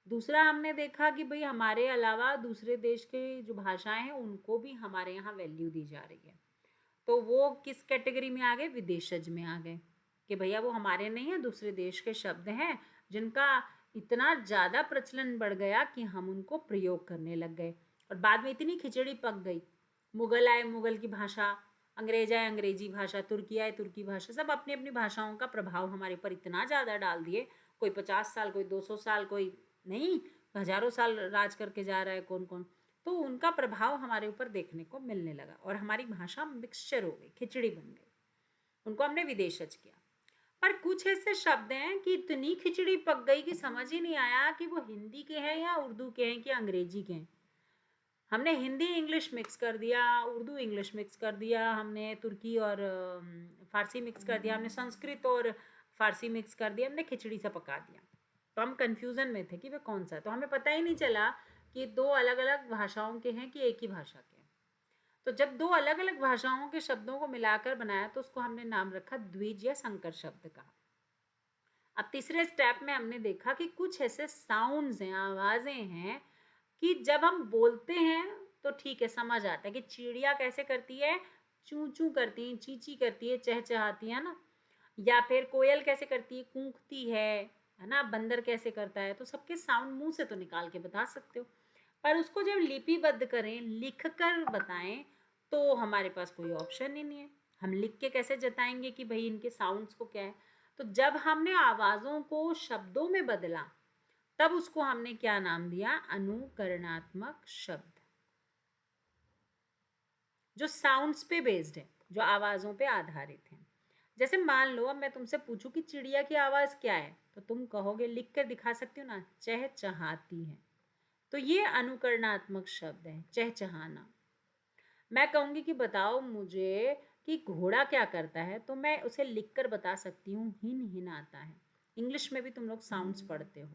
दूसरा हमने देखा कि भाई हमारे अलावा दूसरे देश के जो भाषाएं हैं उनको भी हमारे यहाँ वैल्यू दी जा रही है। तो वो किस कैटेगरी में आ गए? विदेशज में आ गए कि भैया वो हमारे नहीं है, दूसरे देश के शब्द हैं जिनका इतना ज़्यादा प्रचलन बढ़ गया कि हम उनको प्रयोग करने लग गए। और बाद में इतनी खिचड़ी पक गई, मुगल आए मुगल की भाषा, अंग्रेज आए अंग्रेजी भाषा, तुर्की आए तुर्की भाषा, सब अपनी अपनी भाषाओं का प्रभाव हमारे ऊपर इतना ज़्यादा डाल दिए। कोई 50 साल, कोई 200 साल, कोई नहीं हजारों साल राज करके जा रहा है कौन कौन। तो उनका प्रभाव हमारे ऊपर देखने को मिलने लगा और हमारी भाषा मिक्सचर हो गई, खिचड़ी बन गई। उनको हमने विदेशज किया। पर कुछ ऐसे शब्द हैं कि इतनी खिचड़ी पक गई कि समझ ही नहीं आया कि वो हिंदी के हैं या उर्दू के हैं कि अंग्रेजी के हैं। हमने हिंदी इंग्लिश मिक्स कर दिया, उर्दू इंग्लिश मिक्स कर दिया, हमने तुर्की और फारसी मिक्स कर दिया, हमने संस्कृत और फारसी मिक्स कर दिया, हमने खिचड़ी सा पका दिया। तो हम कंफ्यूजन में थे कि वह कौन सा है। तो हमें पता ही नहीं चला कि दो अलग अलग भाषाओं के हैं कि एक ही भाषा के हैं। तो जब दो अलग अलग भाषाओं के शब्दों को मिलाकर बनाया तो उसको हमने नाम रखा द्विज या संकर शब्द का। अब तीसरे स्टेप में हमने देखा कि कुछ ऐसे साउंड्स हैं, आवाज़ें हैं कि जब हम बोलते हैं तो ठीक है, समझ आता है कि चिड़िया कैसे करती है, चू चू करती है, चींची करती है, चहचहाती है ना, या फिर कोयल कैसे करती है, कूकती है ना, बंदर कैसे करता है। तो सबके साउंड मुंह से तो निकाल के बता सकते हो, पर उसको जब लिपिबद्ध करें, लिख कर बताएं, तो हमारे पास कोई ऑप्शन ही नहीं है। हम लिख के कैसे जताएंगे कि भाई इनके साउंड्स को क्या है? तो जब हमने आवाज़ों को शब्दों में बदला तब उसको हमने क्या नाम दिया? अनुकरणात्मक शब्द, जो साउंड्स पे बेस्ड है, जो आवाज़ों पे आधारित है। जैसे मान लो अब मैं तुमसे पूछूं कि चिड़िया की आवाज़ क्या है, तो तुम कहोगे, लिख कर दिखा सकती हो ना, चहचहाती है। तो ये अनुकरणात्मक शब्द है, चहचहाना। मैं कहूँगी कि बताओ मुझे कि घोड़ा क्या करता है, तो मैं उसे लिख कर बता सकती हूँ, हिन हिन आता है। इंग्लिश में भी तुम लोग साउंड्स पढ़ते हो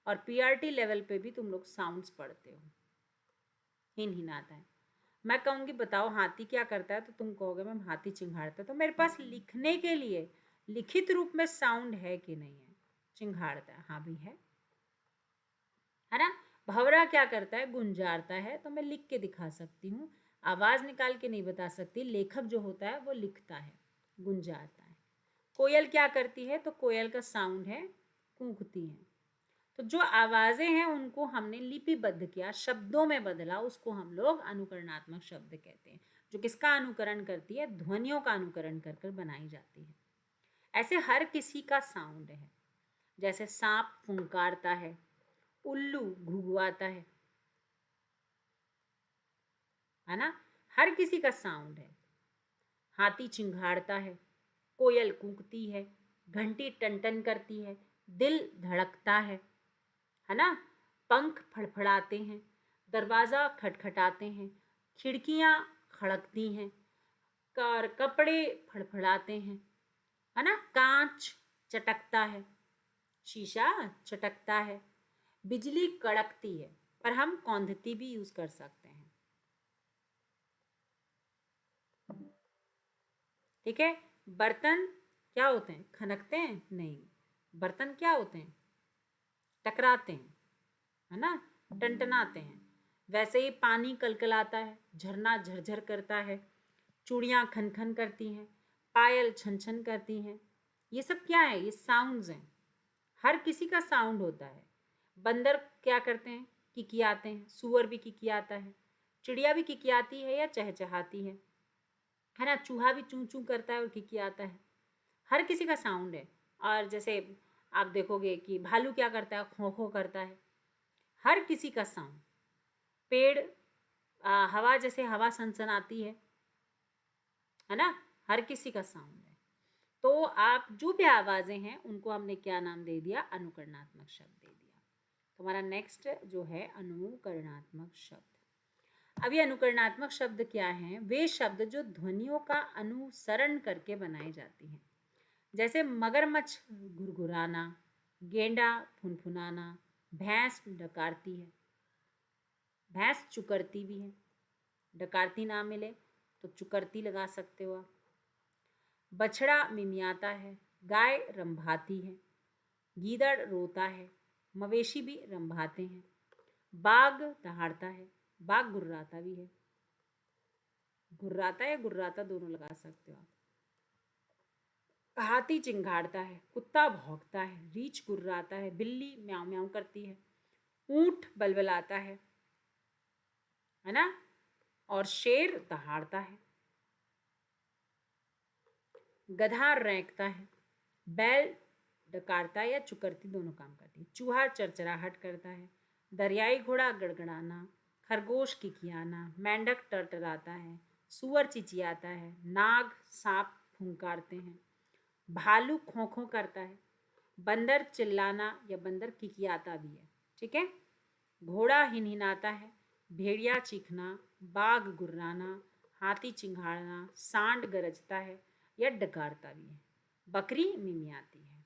और पीआरटी लेवल पे भी तुम लोग साउंड्स पढ़ते हो, हिन हिन आता है। मैं कहूँगी बताओ हाथी क्या करता है, तो तुम कहोगे मैम हाथी चिंघाड़ता है। तो मेरे पास लिखने के लिए लिखित रूप में साउंड है कि नहीं है? चिंघाड़ता है, हाँ भी है ना। भंवरा क्या करता है? गुंजारता है। तो मैं लिख के दिखा सकती हूँ, आवाज़ निकाल के नहीं बता सकती। लेखक जो होता है वो लिखता है, गुंजारता है। कोयल क्या करती है? तो कोयल का साउंड है, कूकती है। तो जो आवाज़ें हैं उनको हमने लिपिबद्ध किया, शब्दों में बदला, उसको हम लोग अनुकरणात्मक शब्द कहते हैं। जो किसका अनुकरण करती है? ध्वनियों का अनुकरण कर कर बनाई जाती है। ऐसे हर किसी का साउंड है। जैसे सांप फुंकारता है, उल्लू घुघुआता है ना, हर किसी का साउंड है। हाथी चिंघाड़ता है, कोयल कूकती है, घंटी टन करती है, दिल धड़कता है ना, पंख फड़फड़ाते हैं, दरवाज़ा खटखटाते हैं, खिड़कियाँ खड़कती हैं, कार कपड़े फड़फड़ाते हैं, है ना, कांच चटकता है, शीशा चटकता है, बिजली कड़कती है। पर हम कौंधती भी यूज़ कर सकते हैं, ठीक है। बर्तन क्या होते हैं? खनकते हैं? नहीं। बर्तन क्या होते हैं? टकराते हैं, है ना, टनटनाते हैं। वैसे ही पानी कलकलाता है, झरना झरझर करता है, चूड़ियाँ खन खन करती हैं, पायल छन छन करती हैं। ये सब क्या है? ये साउंड्स हैं। हर किसी का साउंड होता है। बंदर क्या करते हैं? किकियाते हैं। सूअर भी किकियाता है। चिड़िया भी किकियाती है या चहचहाती है ना। चूहा भी चूं चूं करता है और किकियाता है। हर किसी का साउंड है। और जैसे आप देखोगे कि भालू क्या करता है? खो खो करता है। हर किसी का साउंड। पेड़ हवा, जैसे हवा सनसनाती है ना, हर किसी का साउंड है। तो आप जो भी आवाज़ें हैं उनको हमने क्या नाम दे दिया? अनुकरणात्मक शब्द दे दिया। तो हमारा नेक्स्ट जो है अनुकरणात्मक शब्द। अब ये अनुकरणात्मक शब्द क्या हैं? वे शब्द जो ध्वनियों का अनुसरण करके बनाए जाती हैं। जैसे मगरमच्छ घुरघुराना, गेंडा फुनफुनाना, भैंस डकारती है। भैंस चुकरती भी है। डकारती ना मिले तो चुकरती लगा सकते हो आप। बछड़ा मिमियाता है। गाय रंभाती है। गीदड़ रोता है। मवेशी भी रंभाते हैं। बाघ दहाड़ता है। बाघ गुर्राता भी है। गुर्राता है, गुर्राता दोनों लगा सकते हो आप। हाथी चिंघाड़ता है। कुत्ता भौंकता है। रीछ गुर्राता है। बिल्ली म्याऊं म्याऊं करती है। ऊंट बलबलाता है ना। और शेर दहाड़ता है। गधा रैंकता है। बैल डकारता या चुकरती दोनों काम करती है। चूहा चरचराहट करता है। दरियाई घोड़ा गड़गड़ाना। खरगोश किकियाना। मेंढक टरटराता है। सूअर चिचियाता है। नाग सांप फुंकारते हैं। भालू खों खों करता है। बंदर चिल्लाना या बंदर किकियाता भी है। ठीक है। घोड़ा हिनहिनाता है। भेड़िया चीखना। बाघ गुर्राना। हाथी चिंघाड़ना। सांड गरजता है या डकारता भी है। बकरी मिमियाती है।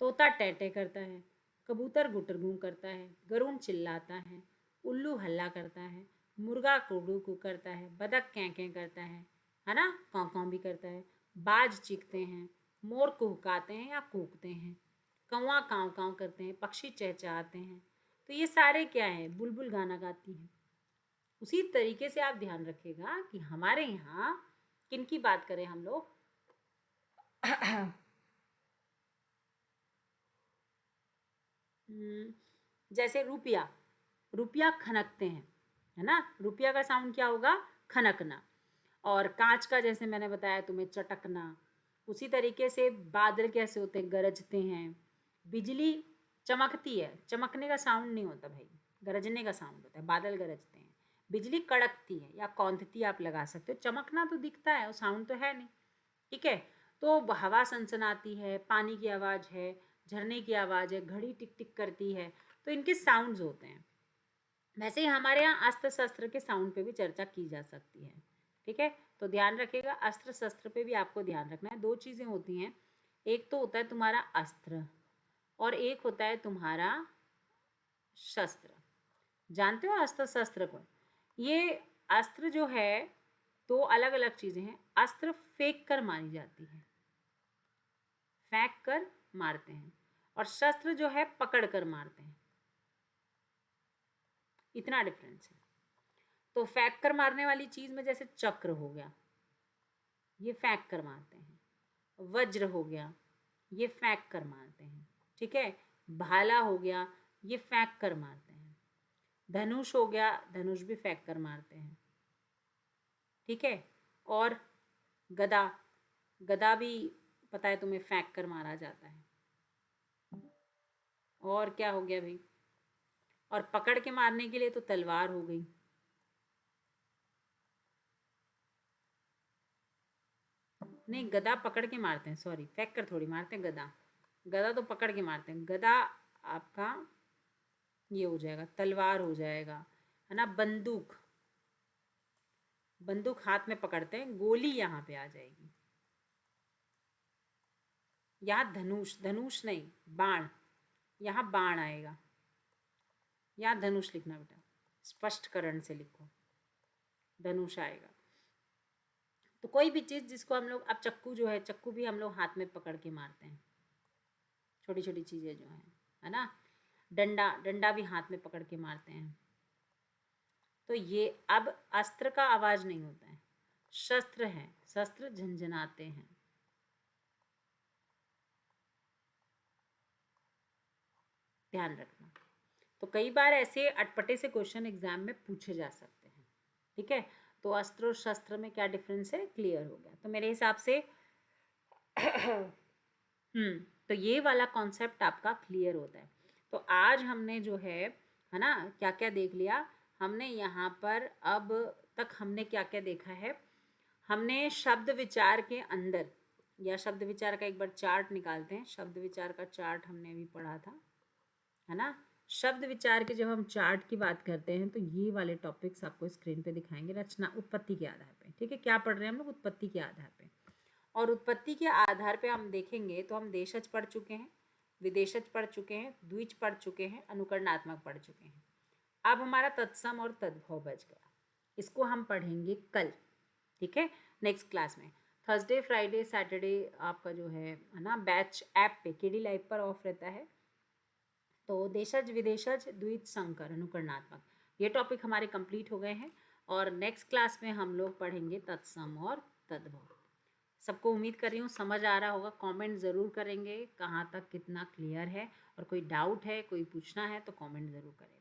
तोता टैटे करता है। कबूतर गुटरगू करता है। गरुड़ चिल्लाता है। उल्लू हल्ला करता है। मुर्गा कुकू कू करता है। बदक कैं कैं करता है ना, कौं कौं भी करता है। बाज चीखते हैं। मोर कुहकाते हैं या कूकते हैं। कौवा काँव काँव करते हैं। पक्षी चहचहाते हैं। तो ये सारे क्या है? बुलबुल गाना गाती हैं। उसी तरीके से आप ध्यान रखिएगा कि हमारे यहाँ किन की बात करें हम लोग। जैसे रुपया, रुपया खनकते हैं, है ना। रुपया का साउंड क्या होगा? खनकना। और कांच का जैसे मैंने बताया तुम्हें, चटकना। उसी तरीके से बादल कैसे होते हैं? गरजते हैं। बिजली चमकती है। चमकने का साउंड नहीं होता भाई, गरजने का साउंड होता है। बादल गरजते हैं। बिजली कड़कती है या कौंधती आप लगा सकते हो। चमकना तो दिखता है और साउंड तो है नहीं। ठीक है। तो हवा सनसनाती है, पानी की आवाज़ है, झरने की आवाज़ है, घड़ी टिक टिक करती है। तो इनके साउंड्स होते हैं। वैसे ही हमारे यहाँ अस्त्र शस्त्र के साउंड पे भी चर्चा की जा सकती है। ठीक है। तो ध्यान रखिएगा, अस्त्र शस्त्र पे भी आपको ध्यान रखना है। दो चीज़ें होती हैं, एक तो होता है तुम्हारा अस्त्र और एक होता है तुम्हारा शस्त्र। जानते हो अस्त्र शस्त्र को? ये अस्त्र जो है, दो अलग अलग चीज़ें हैं। अस्त्र फेंक कर मारी जाती है, फेंक कर मारते हैं, और शस्त्र जो है पकड़ कर मारते हैं। इतना डिफरेंस है। तो फेंक कर मारने वाली चीज़ में जैसे चक्र हो गया, ये फेंक कर मारते हैं। वज्र हो गया, ये फेंक कर मारते हैं। ठीक है। भाला हो गया, ये फेंक कर मारते हैं। धनुष हो गया, धनुष भी फेंक कर मारते हैं। ठीक है। और गदा, गदा भी पता है तुम्हें, फेंक कर मारा जाता है। और क्या हो गया भाई? और पकड़ के मारने के लिए तो तलवार हो गई। नहीं, गदा पकड़ के मारते हैं, सॉरी, फेंक कर थोड़ी मारते हैं। गदा, गदा तो पकड़ के मारते हैं। गदा आपका ये हो जाएगा, तलवार हो जाएगा, है ना। बंदूक, बंदूक हाथ में पकड़ते हैं। गोली यहाँ पे आ जाएगी। यहाँ धनुष, धनुष नहीं, बाण, यहाँ बाण आएगा। यहाँ धनुष लिखना बेटा, स्पष्टकरण से लिखो, धनुष आएगा। तो कोई भी चीज़ जिसको हम लोग, अब चक्कू जो है, चक्कू भी हम लोग हाथ में पकड़ के मारते हैं, छोटी छोटी चीज़ें जो हैं, है ना। डंडा, डंडा भी हाथ में पकड़ के मारते हैं। तो ये अब अस्त्र का आवाज नहीं होता है, शस्त्र है, शस्त्र झंझनाते हैं। ध्यान रखना। तो कई बार ऐसे अटपटे से क्वेश्चन एग्जाम में पूछे जा सकते हैं, ठीक है। तो अस्त्र और शस्त्र में क्या डिफरेंस है, क्लियर हो गया। तो मेरे हिसाब से तो ये वाला कॉन्सेप्ट आपका क्लियर होता है। तो आज हमने जो है ना, क्या क्या देख लिया हमने यहाँ पर। अब तक हमने क्या क्या देखा है, हमने शब्द विचार के अंदर, या शब्द विचार का एक बार चार्ट निकालते हैं। शब्द विचार का चार्ट हमने अभी पढ़ा था, है ना। शब्द विचार के जब हम चार्ट की बात करते हैं तो ये वाले टॉपिक्स आपको स्क्रीन पे दिखाएंगे। रचना, उत्पत्ति के आधार पे, ठीक है। क्या पढ़ रहे हैं हम लोग, उत्पत्ति के आधार पे। और उत्पत्ति के आधार पे हम देखेंगे तो हम देशज पढ़ चुके हैं, विदेशज पढ़ चुके हैं, द्विज पढ़ चुके हैं, अनुकरणात्मक पढ़ चुके हैं। अब हमारा तत्सम और तद्भव बच गया, इसको हम पढ़ेंगे कल, ठीक है, नेक्स्ट क्लास में। थर्सडे, फ्राइडे, सैटरडे आपका जो है ना बैच ऐप पे केडी लाइव पर ऑफ रहता है। तो देशज, विदेशज, द्विज, संकर, अनुकरणात्मक, ये टॉपिक हमारे कंप्लीट हो गए हैं। और नेक्स्ट क्लास में हम लोग पढ़ेंगे तत्सम और तद्भव। सबको उम्मीद कर रही हूँ समझ आ रहा होगा। कमेंट ज़रूर करेंगे कहाँ तक कितना क्लियर है, और कोई डाउट है, कोई पूछना है तो कमेंट ज़रूर करें।